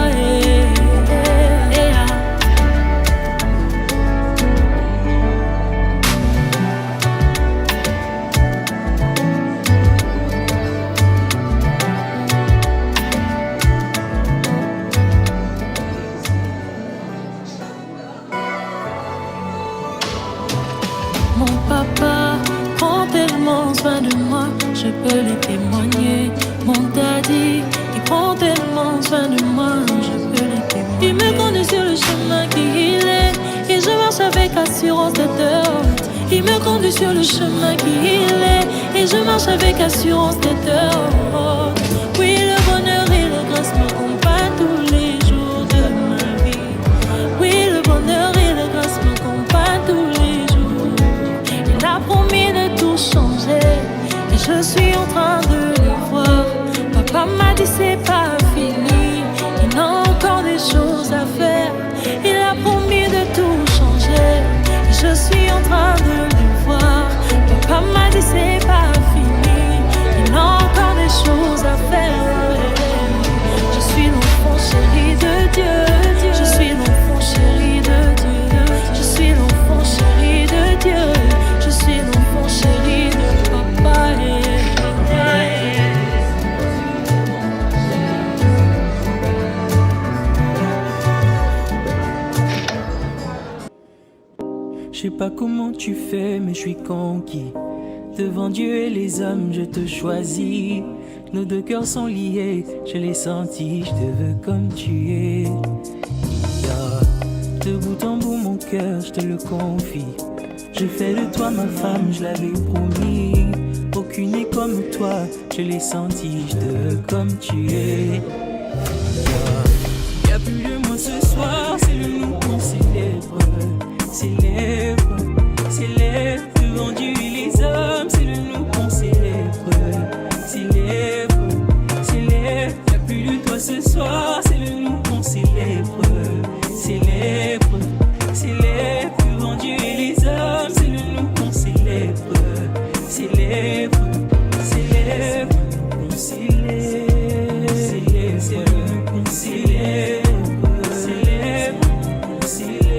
Mon papa prend tellement soin de moi, je peux le témoigner. Mon daddy, il prend tellement soin de moi, je peux le témoigner. Il me conduit sur le chemin qu'il est et je marche avec assurance tête haute. Il me conduit sur le chemin qu'il est et je marche avec assurance tête haute. Oui, le bonheur et la grâce m'accompagnent tous les jours de ma vie. Oui, le bonheur et la grâce m'accompagnent tous les jours. Il a promis de tout changer et je suis en train de le voir. Papa m'a dit c'est pas fini, il a encore des choses à faire. Il a promis de tout changer et je suis en train de le voir. Papa m'a dit c'est pas fini, il a encore des choses à faire. Je suis l'enfant chéri de Dieu, je suis l'enfant chéri de Dieu, je suis l'enfant chéri de Dieu, je suis l'enfant chéri de papa. Je sais pas comment tu fais, mais je suis conquis. Devant Dieu et les hommes, je te choisis. Nos deux cœurs sont liés, je l'ai senti, je te veux comme tu es. De bout en bout, mon cœur, je te le confie. Je fais de toi ma femme, je l'avais promis. Aucune n'est comme toi, je l'ai senti, je te veux comme tu es. Y'a plus de moi ce soir, c'est le nous qu'on célèbre. Célèbre, célèbre, devant Dieu et les hommes, c'est le nous qu'on célèbre. Célèbre, célèbre, y'a plus de toi ce soir, c'est le nous qu'on célèbre. Célèbre, célèbre, devant Dieu et les hommes, c'est le nous qu'on célèbre. Célèbre, célèbre, on célèbre, célèbre, c'est le nous qu'on célèbre. Célèbre, on célèbre.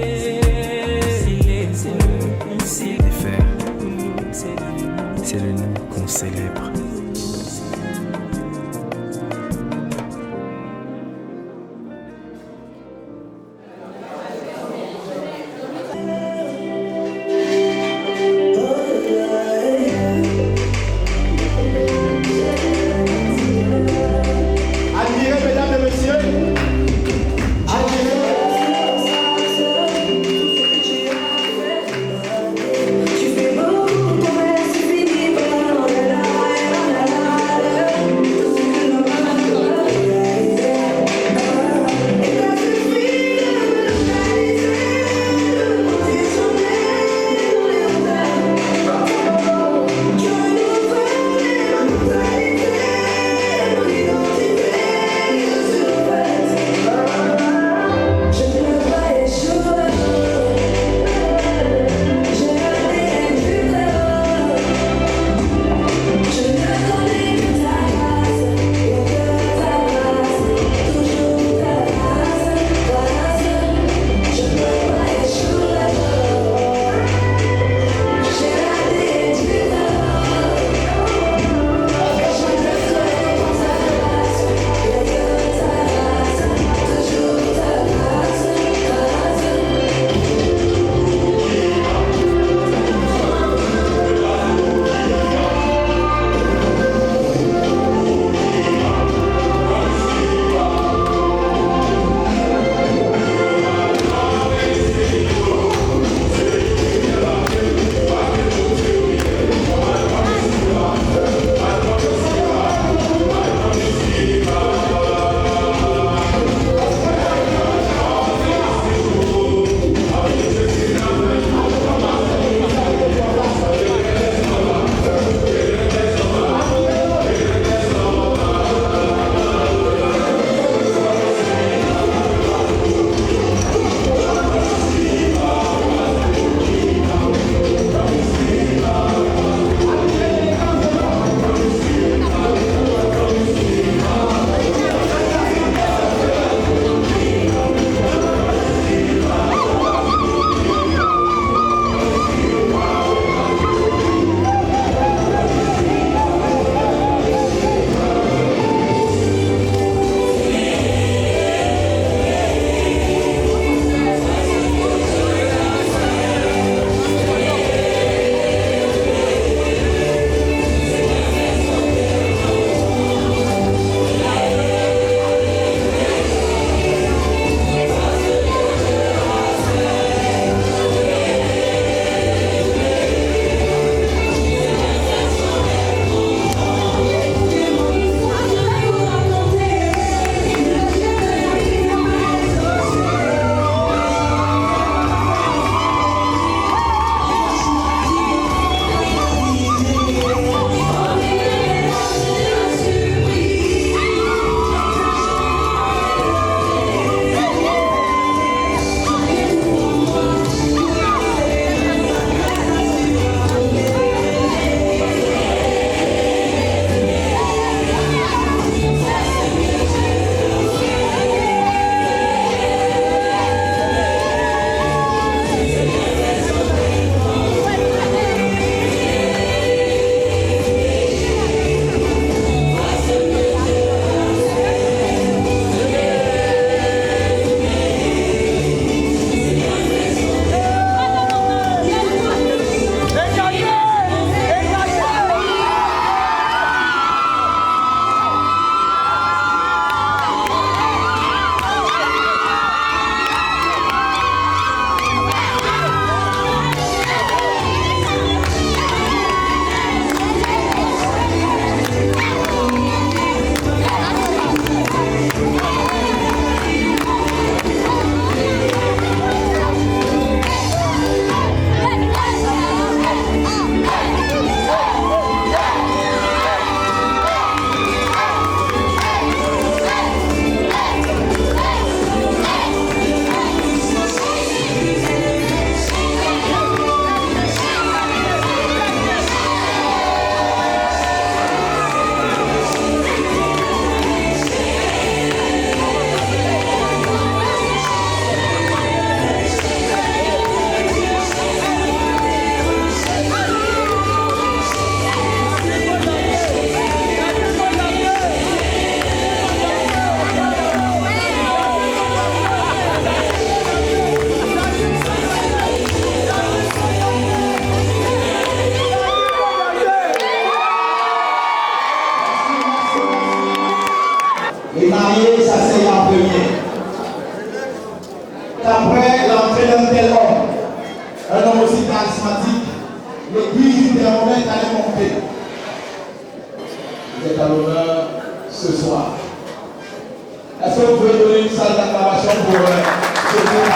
donner une salle d'acclamation pour ce groupe.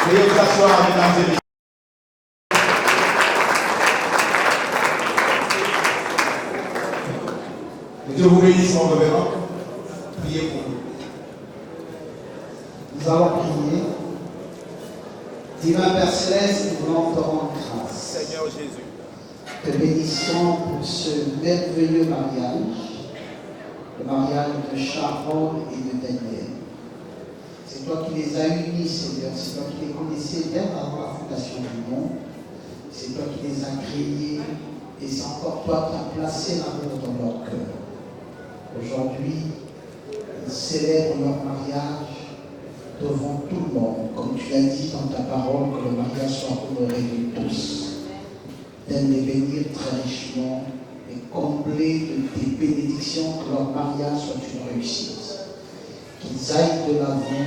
Veuillez vous asseoir, mesdames et messieurs. Que Dieu vous bénisse, mon révérend. Priez pour nous. Nous allons prier. Divin Père Céleste, nous voulons te rendre grâce. Seigneur Jésus. Te bénissons pour ce merveilleux mariage, le mariage de Sharon et de Daniel. C'est toi qui les as unis, Seigneur. C'est toi qui les connaissais bien avant la fondation du monde. C'est toi qui les as créés. Et c'est encore toi qui as placé l'amour dans leur cœur. Aujourd'hui, ils célèbrent leur mariage devant tout le monde, comme tu as dit dans ta parole, que le mariage soit honoré de tous. D'aide les bénir très richement et combler de tes bénédictions, que leur mariage soit une réussite. Qu'ils aillent de l'avant,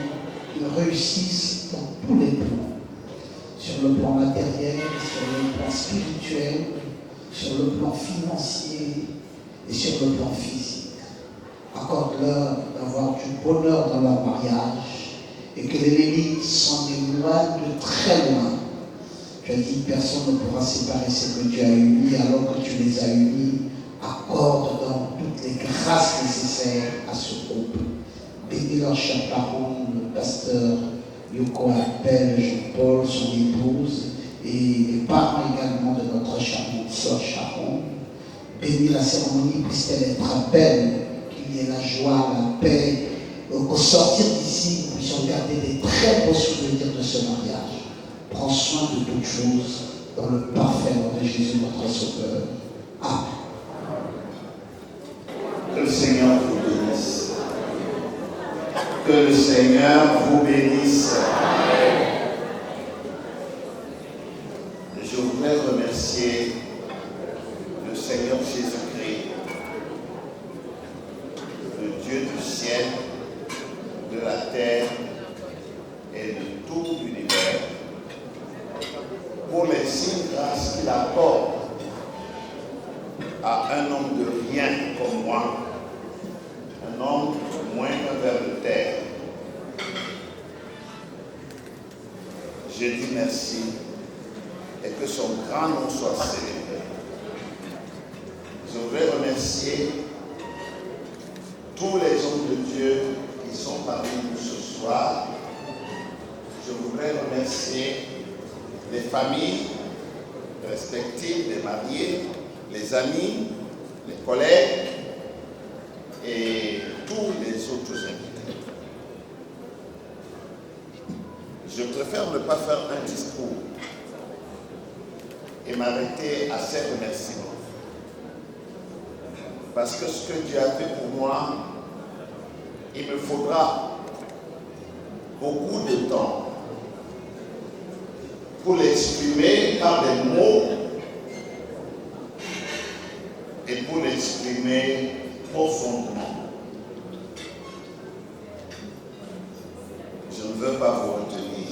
qu'ils réussissent dans tous les plans, sur le plan matériel, sur le plan spirituel, sur le plan financier et sur le plan physique. Accorde-leur d'avoir du bonheur dans leur mariage et que l'ennemi s'en éloigne de très loin. Tu as dit que personne ne pourra séparer ce que tu as uni, alors que tu les as unis. Accorde donc toutes les grâces nécessaires à ce groupe. Bénis leur chaperon, le pasteur Yoko Appel, Jean-Paul, son épouse, et les parents également de notre charmante sœur Sharon. Bénis la cérémonie puisse-t-elle être belle, qu'il y ait la joie, la paix. Au sortir d'ici, nous puissions garder des très beaux souvenirs de ce mariage. Prends soin de toutes choses dans le parfait nom de Jésus, notre Sauveur. Amen. Que le Seigneur vous bénisse. Que le Seigneur vous bénisse. Je voudrais remercier le Seigneur Jésus-Christ, le Dieu du ciel, de la terre et de tout l'univers, pour les signes grâces qu'il accorde à un homme de rien comme moi, un homme moins qu'un ver de terre. Je dis merci et que son grand nom soit célébré. Je voudrais remercier tous les hommes de Dieu qui sont parmi nous ce soir. Je voudrais remercier les familles respectives des mariés, les amis, les collègues et tous les autres invités. Je préfère ne pas faire un discours et m'arrêter à ces remerciements. Parce que ce que Dieu a fait pour moi, il me faudra beaucoup de temps pour l'exprimer par des mots et pour l'exprimer profondément. Je ne veux pas vous retenir.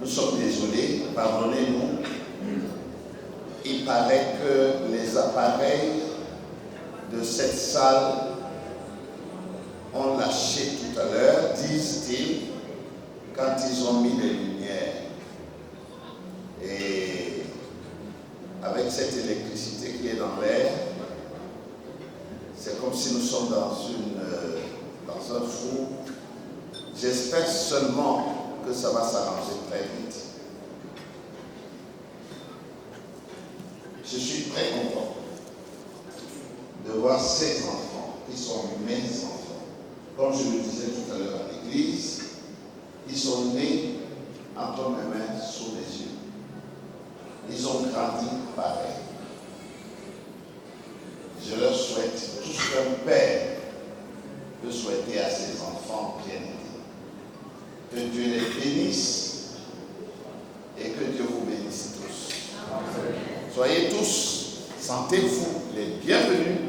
Nous sommes désolés, pardonnez-nous. Il paraît que les appareils de cette salle ont lâché tout à l'heure, disent-ils, quand ils ont mis les lumières. Et avec cette électricité qui est dans l'air, c'est comme si nous sommes dans un four. J'espère seulement que ça va s'arranger très vite. Je suis très content de voir ces enfants qui sont mes enfants. Comme je le disais tout à l'heure à l'église, ils sont nés entre mes mains sous les yeux. Ils ont grandi pareil. Je leur souhaite tout ce qu'un père peut souhaiter à ses enfants bien-aimés. Que Dieu les bénisse et que Dieu vous bénisse tous. Soyez tous, sentez-vous les bienvenus.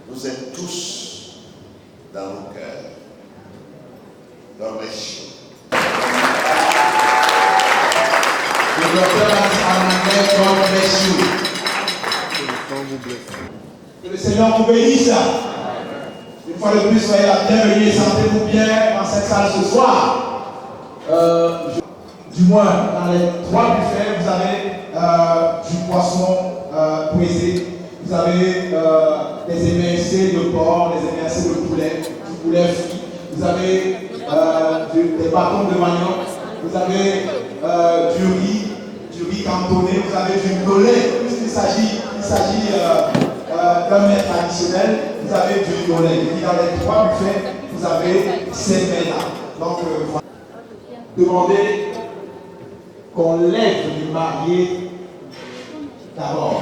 Vous êtes tous dans nos cœurs. God bless you. Le docteur Alexandre, God bless you. Que le Seigneur vous bénisse. Une fois de plus, soyez la bienvenue et sentez-vous bien dans cette salle ce soir. Du moins, dans les 3 buffets, vous avez du poisson braisé, vous avez des émincés de porc, des émincés de poulet, du poulet frit, vous avez des bâtons de manioc, vous avez du riz cantonné, vous avez du lollet, puisqu'il s'agit d'un mets traditionnel, vous avez du lollet. Et dans les 3 buffets, vous avez ces mets-là. Donc, demandez qu'on lève les mariés d'abord.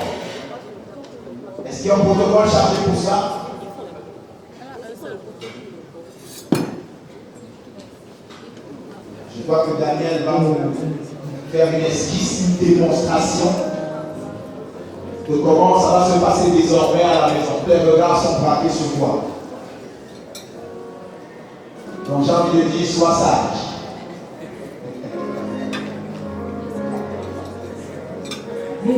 Est-ce qu'il y a un protocole chargé pour ça? Je vois que Daniel va vous faire une esquisse, une démonstration de comment ça va se passer désormais à la maison. Les regards sont braqués sur toi. Donc j'ai envie de dire, sois sage. Je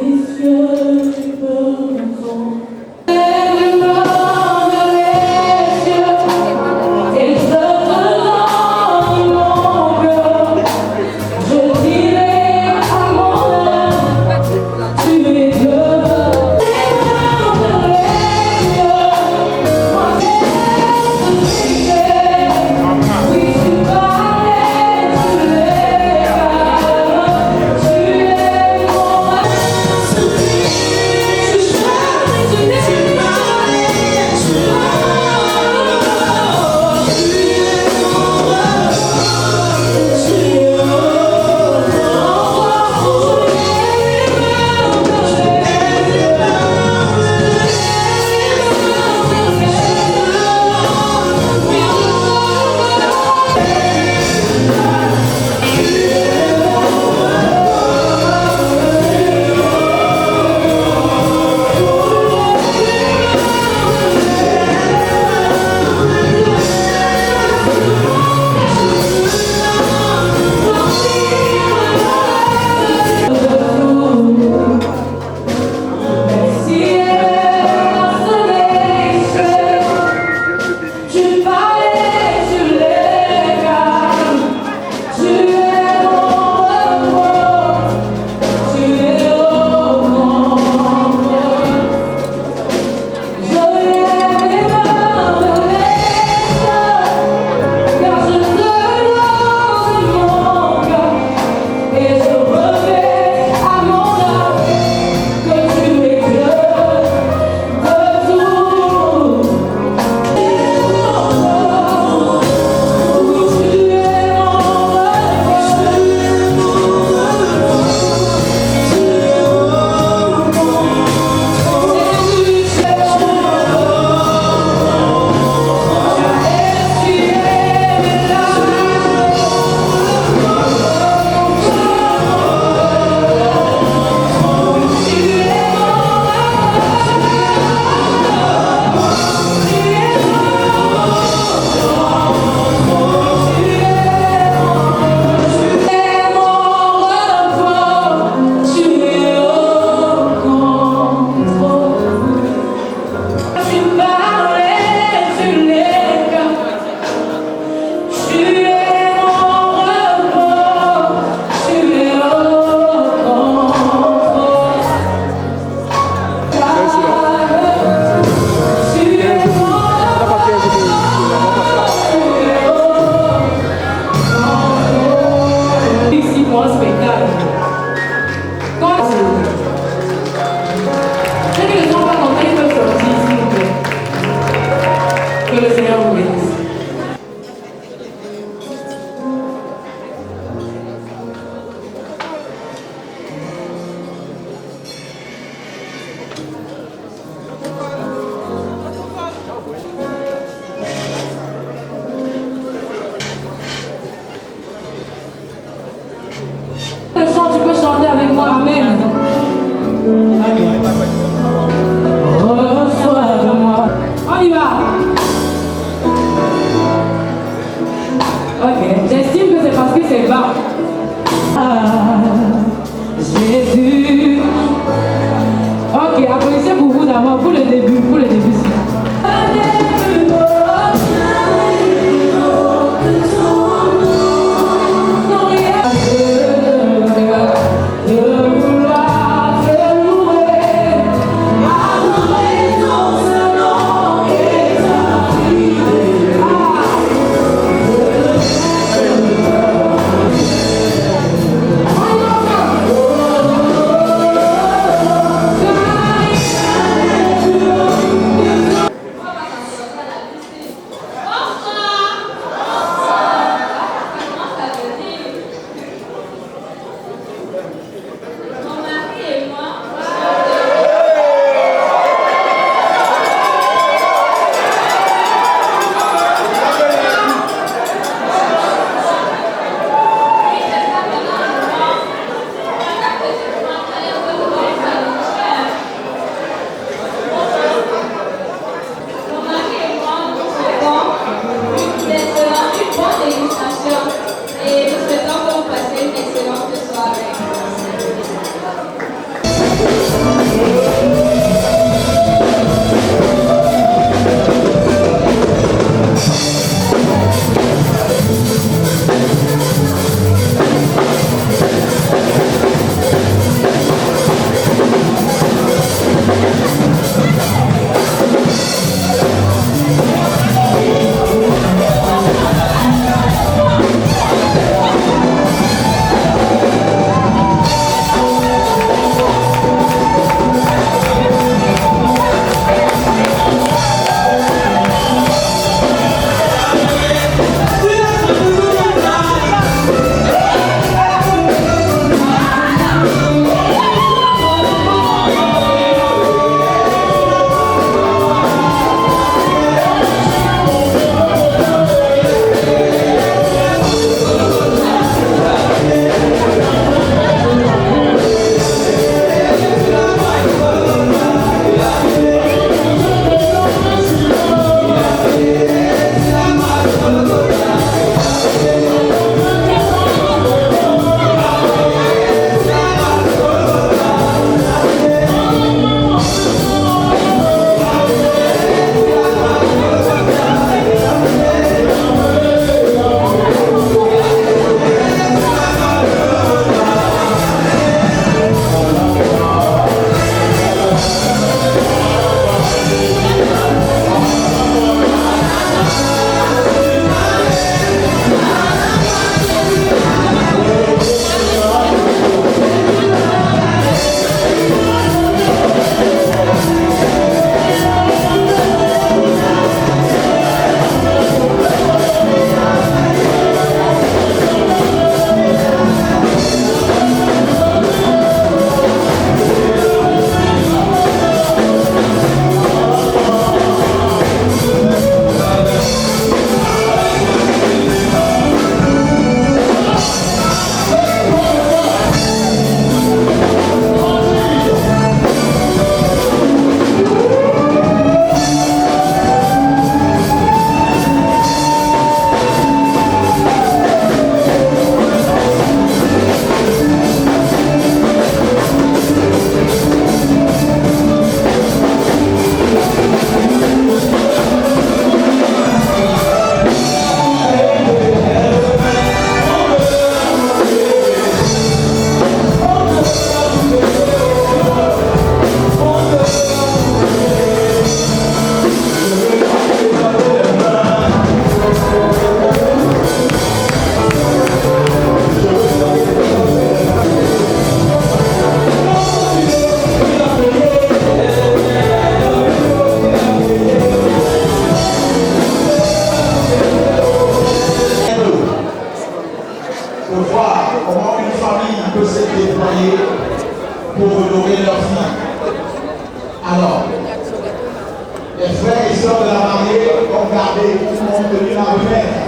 Les frères et sœurs de la mariée ont gardé, ont tenu à remettre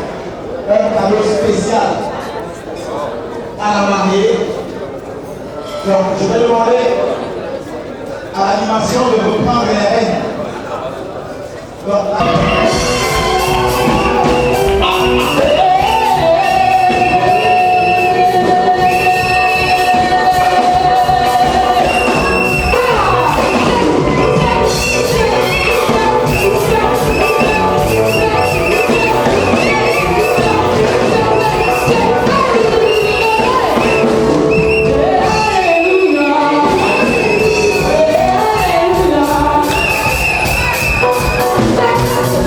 un cadeau spécial à la mariée. Donc, je vais demander à l'animation de reprendre les règles. Thank you.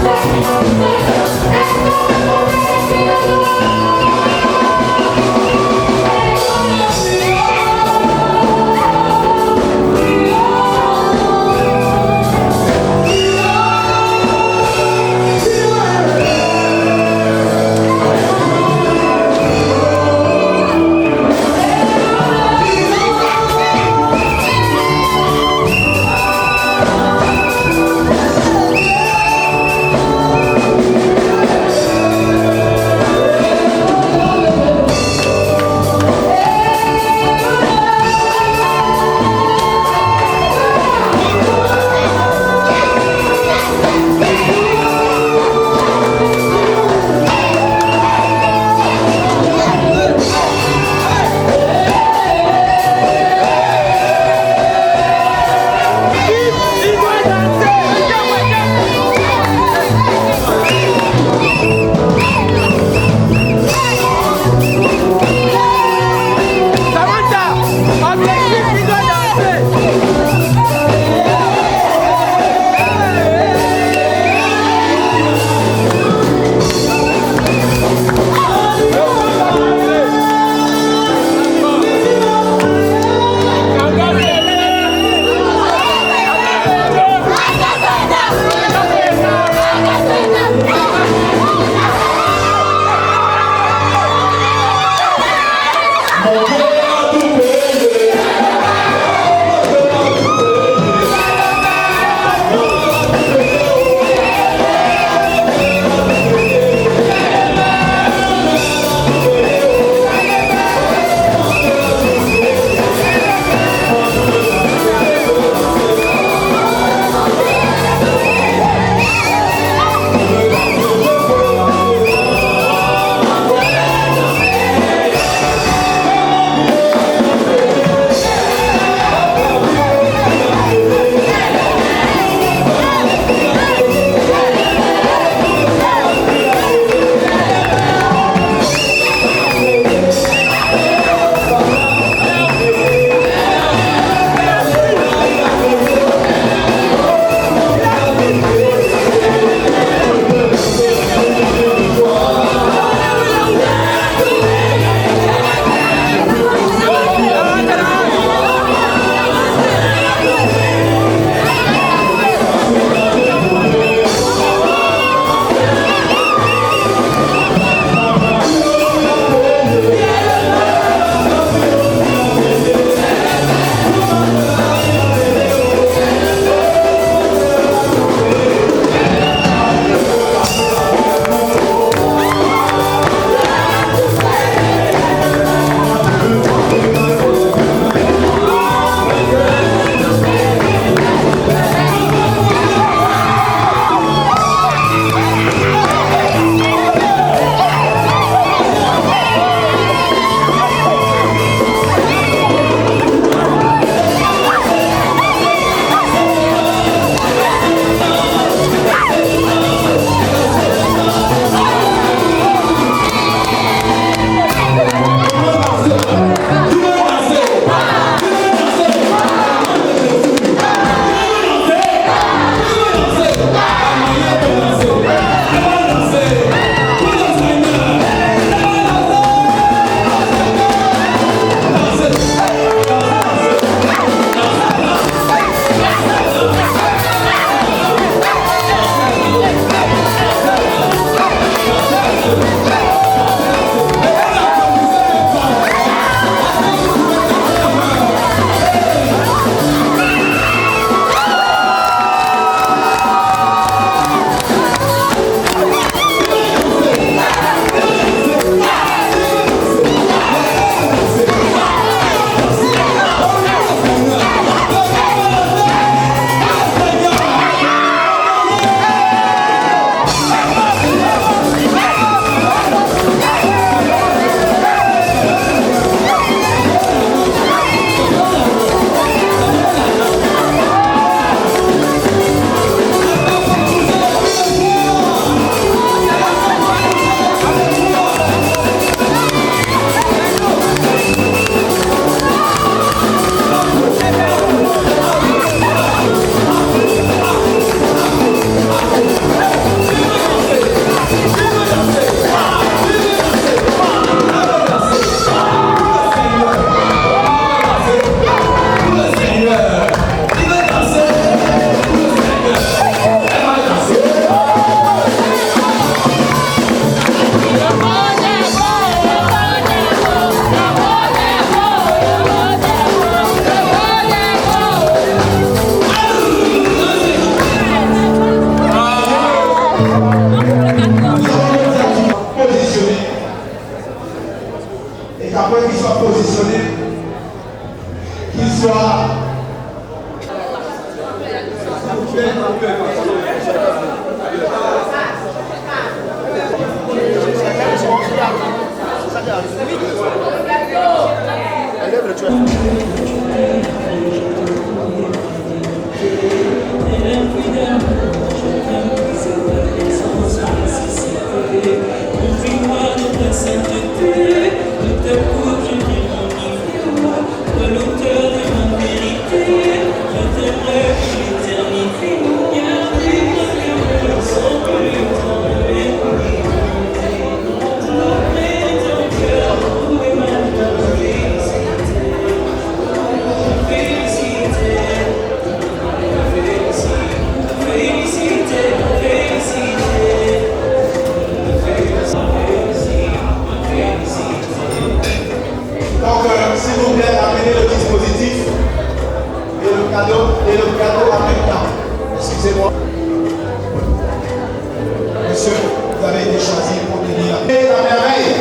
Monsieur, vous avez été choisi pour venir. Et la merveille.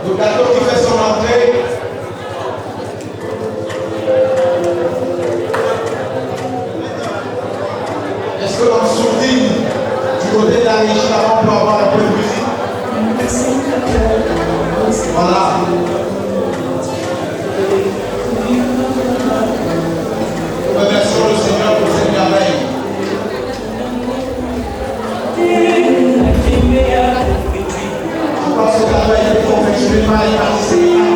Le gâteau qui fait son entrée. Est-ce que dans le sourdine, du côté de la régie, on peut avoir un peu de musique? Voilà. Remercions le Seigneur pour cette merveille. Je pense que la veille est confectionnée par les participants.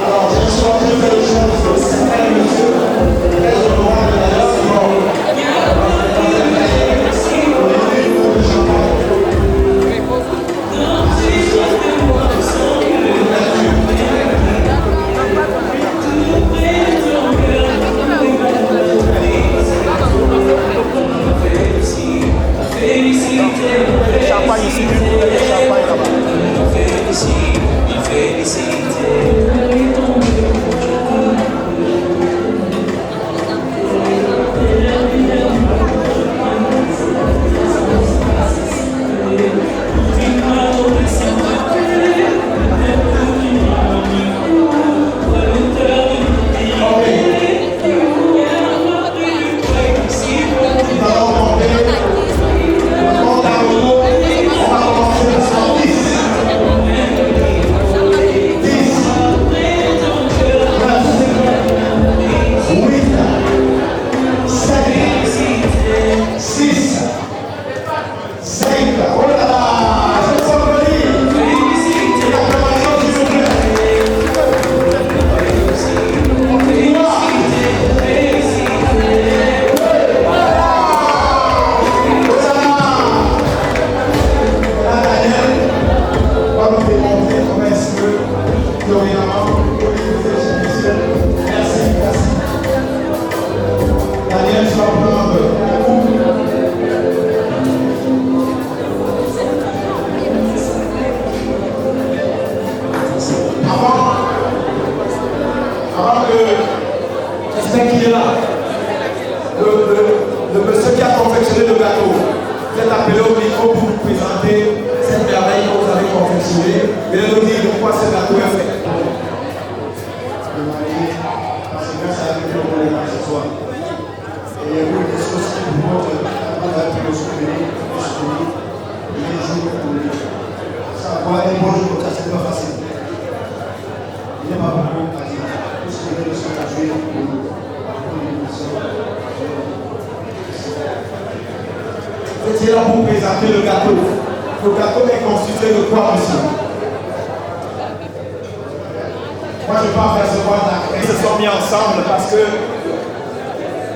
Alors, je suis en train de faire le choix de certains monsieur, très honorant de la nation. Champagne ici, champagne là-bas. Avant que j'espère qu'il est là, le monsieur qui a confectionné le gâteau, vous êtes appelé au micro pour vous présenter cette merveille que vous avez confectionnée et de nous dire de quoi ce gâteau est fait. Parce que grâce à la vie, on est là ce soir. Et vous, les choses qui vous montrent le souvenir, les jours pour lui. Ça va être un bon jour, ça c'est pas facile. Il n'y a pas beaucoup à dire. Tout ce que nous sommes à jouer pour nous. Vous étiez là pour présenter le gâteau. Le gâteau est constitué de quoi, monsieur? Moi, je ne vais pas percevoir la crème. Ils se sont mis ensemble parce que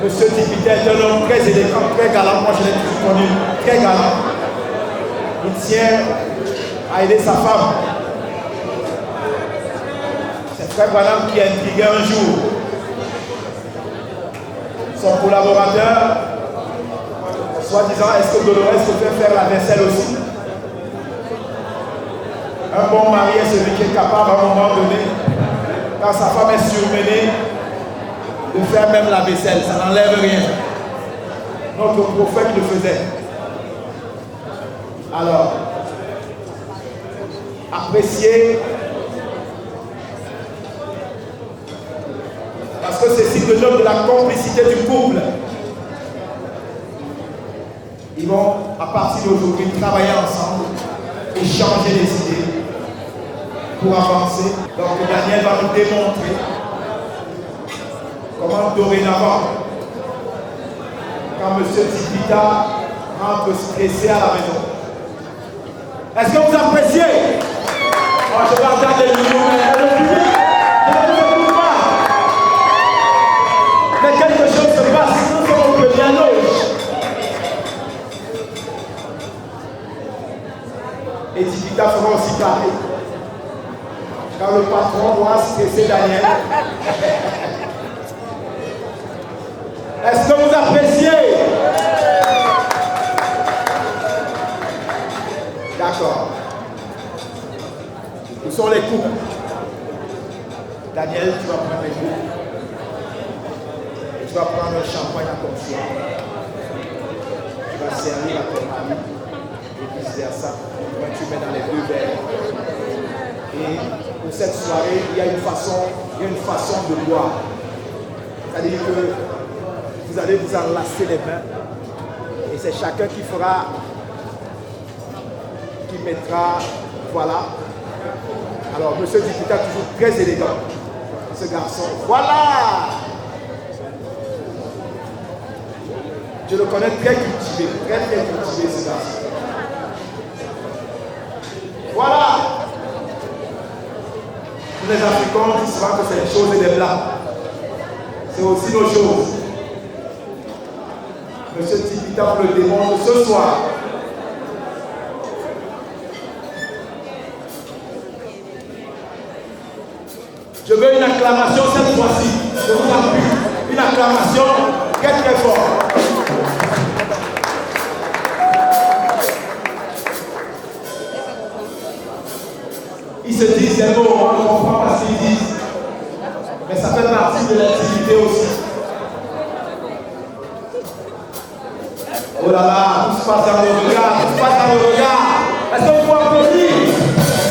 monsieur Tipita est un homme très élégant, très galant. Moi, je l'ai toujours connu, très galant. Il tient à aider sa femme. C'est Frère Branham qui a intrigué un jour son collaborateur, soit disant, est-ce que Dolores peut faire la vaisselle aussi? Un bon mari est celui qui est capable à un moment donné, quand sa femme est surmenée, de faire même la vaisselle, ça n'enlève rien. Notre prophète le faisait. Alors, appréciez, parce que c'est signe de la complicité du couple. Ils vont, à partir d'aujourd'hui, travailler ensemble, échanger les idées pour avancer. Donc Daniel va nous démontrer comment dorénavant, quand M. Tipita rentre stressé à la maison. Est-ce que vous appréciez? Oh, je vais entendre les nouveaux, mais le public, je ne vous écoute pas. Mais quelque chose se passe, nous sommes au piano. Et Tipita fera aussi pareil. Quand le patron doit stresser Daniel. Est-ce que vous appréciez? D'accord. Ce sont les coupes. Daniel, tu vas prendre les coupes. Et tu vas prendre un champagne à ton choix. Tu vas servir à ton mari. Et vice versa. Tu mets dans les deux verres. Et pour cette soirée, il y a une façon de boire. C'est-à-dire que vous allez vous enlacer les mains. Et c'est chacun qui mettra, voilà. Alors, monsieur Dipita, toujours très élégant, ce garçon. Voilà! Je le connais très cultivé, très cultivé, ce garçon. Voilà! Nous, les Africains, on dit souvent que c'est les choses et les blancs. C'est aussi nos choses. Monsieur Dipita vous le démontre ce soir. Je veux une acclamation cette fois-ci. Je vous en prie. Une acclamation très très forte. Ils se disent des mots, on ne comprend pas ce qu'ils disent. Mais ça fait partie de l'activité aussi. Oh là là, tout se passe dans le regard, tout se passe dans le regard. Est-ce qu'on peut applaudir?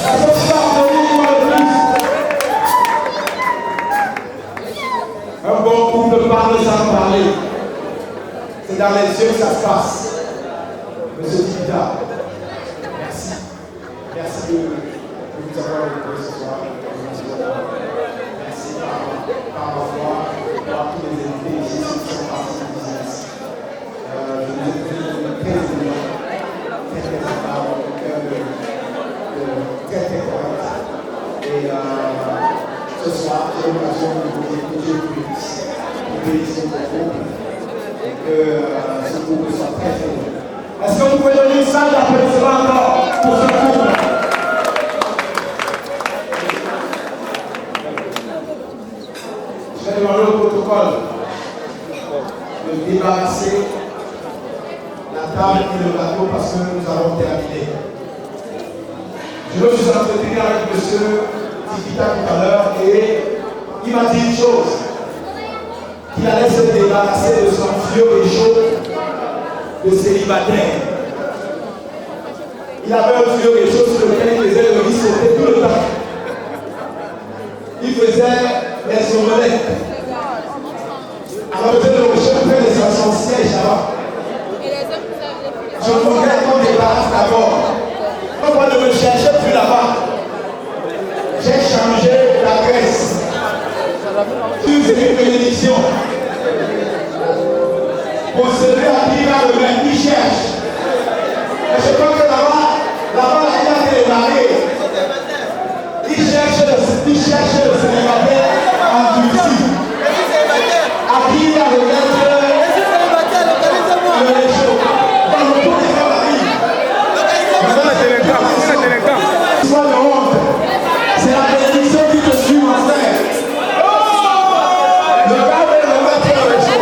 Est-ce qu'on peut applaudir pour le plus? Un bon couple parle sans parler. C'est dans les yeux que ça se passe. Monsieur Dipita, merci. Merci de nous avoir écoutés ce soir. Merci par ma foi, par tous les invités ici qui sont partis du business. Je vous ai pris très évident, très aimable, très correct. Et ce soir, j'ai l'occasion de vous dire que Dieu bénisse votre couple et que ce couple soit très heureux. Est-ce que vous pouvez donner une salle d'applaudissements encore pour ce couple? Je vais demander au protocole de débarrasser la table et le bateau parce que nous avons terminé. Je me suis entretenu avec M. Dipita tout à l'heure et il m'a dit une chose, qu'il allait se débarrasser de son vieux réchaud de célibataire. Il avait un vieux réchaud sur lequel il faisait le riz sauter tout le temps. Il faisait les omelettes. Alors le réchaud prenait son siège là-bas. Je voudrais qu'on débarrasse d'abord. Pourquoi ne me cherchez plus là-bas? J'ai changé l'adresse. Tu fais une bénédiction. Pour celui à qui il a le même, il cherche. Mais je crois que là-bas, il a été démarré. Il cherche le célibataire en Turquie. À qui il a le même. C'est la bénédiction qui te suit, mon frère. Le gars veut le mettre dans le show.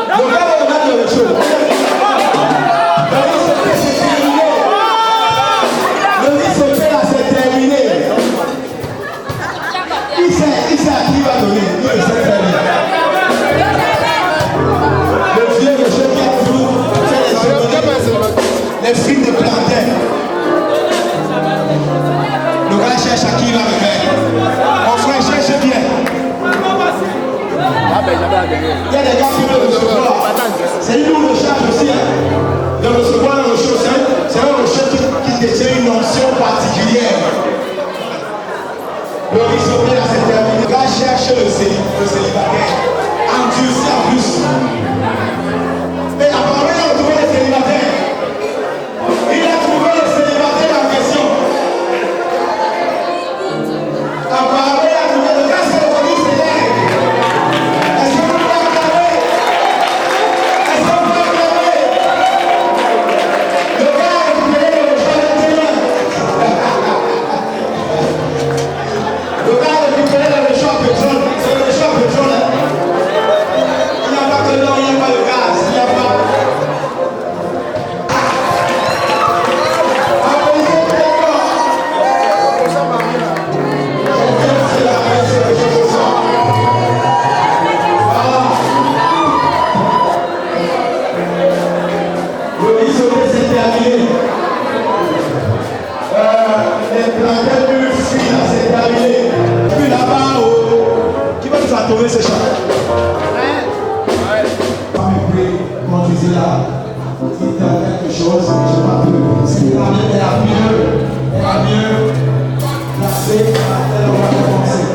Le gars veut le mettre dans le show. Le risque là, c'est terminé. Il sait à qui il va donner. Il sait très bien. Les frites de plantain. Le gars cherche à qui il va me mettre. Mon frère cherche bien. Il y a des gars qui veulent recevoir. C'est lui où le charge aussi. De recevoir le show, c'est un show qui détient une onction particulière. Le risque là, c'est terminé. Le gars cherche le célibataire. Endurci en plus. Et la parole a trouvé le célibataire. Il a trouvé le célibataire en question. La parole a trouvé le gars, c'est le police élève. Est-ce qu'on peut acclamer? Est-ce qu'on peut acclamer? Le gars a récupéré le choix de témoin. Le gars a récupéré le choix de pétrole. C'est le choix de pétrole. disait là, il était quelque chose, mais je crois que c'est elle a mieux placé à laquelle on va commencer.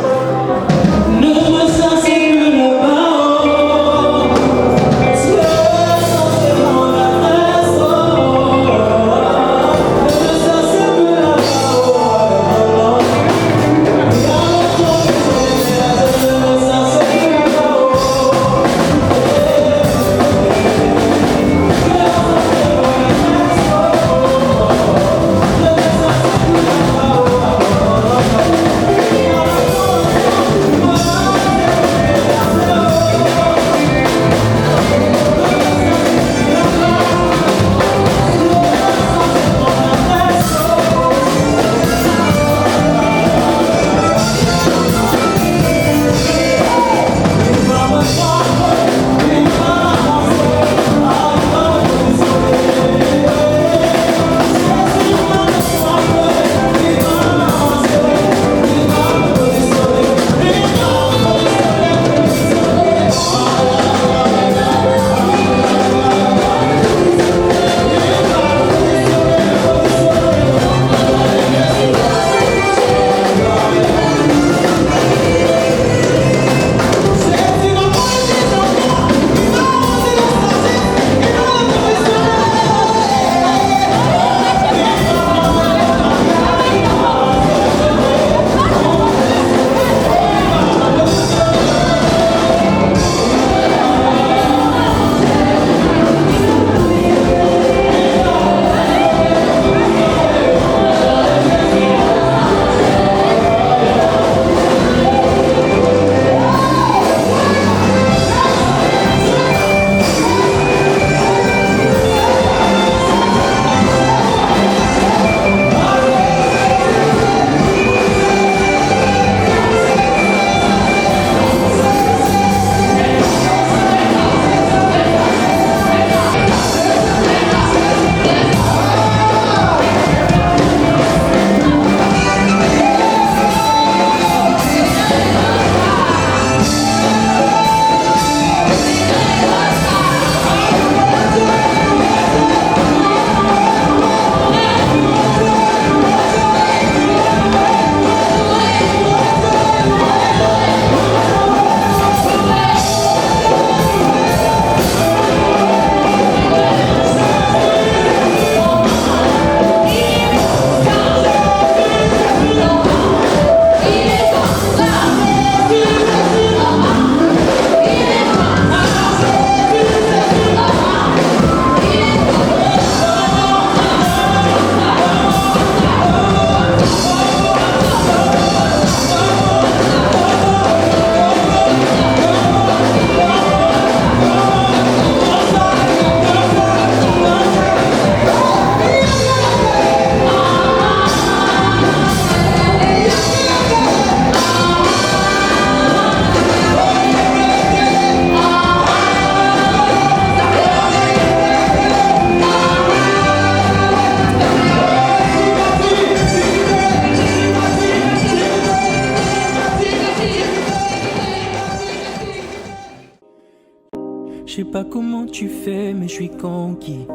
Je sais pas comment tu fais, mais je suis conquis.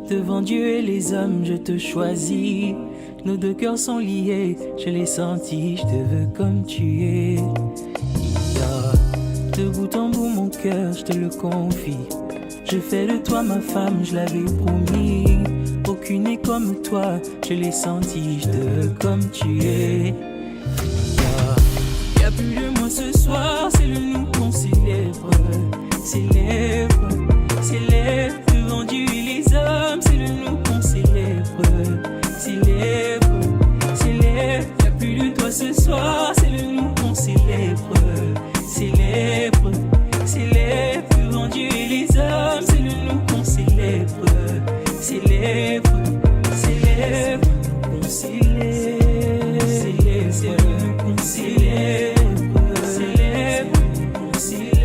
Devant Dieu et les hommes, je te choisis. Nos deux cœurs sont liés, je l'ai senti, je te veux comme tu es. De bout en bout, mon cœur, je te le confie. Je fais de toi ma femme, je l'avais promis. Aucune n'est comme toi, je l'ai senti, je te veux comme tu es. Y'a plus de moi ce soir, c'est le nous qu'on célèbre. Célèbre, célèbre, devant Dieu et les hommes, c'est le nous qu'on célèbre. Célèbre, célèbre, y'a plus de toi ce soir, c'est le nous qu'on célèbre. Célèbre, célèbre, devant Dieu et les hommes, c'est le nous qu'on célèbre. Célèbre, célèbre, on célèbre. Célèbre, c'est le nous qu'on célèbre. Célèbre, on célèbre.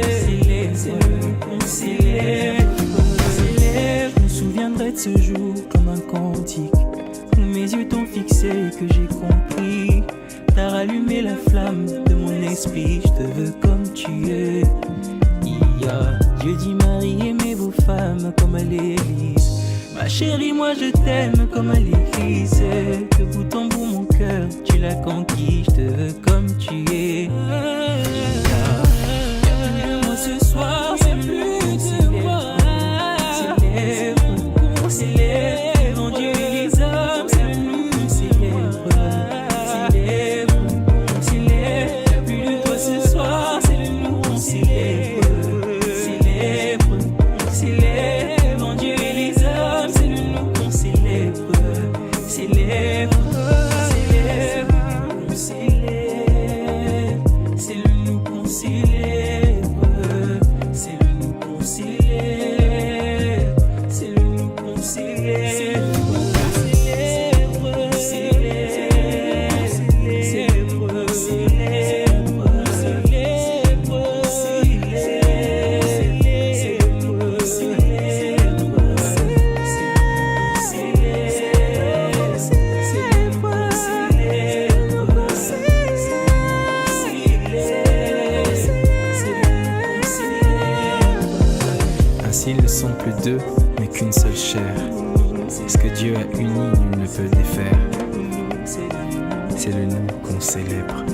Célèbre, c'est le nous qu'on célèbre. Célèbre, je me souviendrai de ce jour comme un cantique. Où mes yeux t'ont fixé, que j'ai compris. T'as rallumé la flamme de mon esprit, je te veux comme tu es. Dieu dit Marie, aimez femme comme à l'église. Ma chérie, moi je t'aime comme à l'église. Que bout en bout mon cœur, tu l'as conquis. Je te veux comme tu es. Moi ce soir, c'est plus de moi. Célèbre, célèbre, mon Dieu et les hommes, c'est plus célèbre. Célèbre, célèbre, plus de toi ce soir, c'est le nous qu'on célèbre. Célèbre, célèbre, mon Dieu et les hommes, c'est le nous qu'on célèbre. Célèbre, célèbre, on célèbre. C'est le nous qu'on célèbre. C'est le nous qu'on célèbre. C'est le nous qu'on célèbre. Ainsi ils ne sont plus deux, mais qu'une seule chair. Ce que Dieu a uni, nul ne peut le défaire. C'est le nous qu'on célèbre.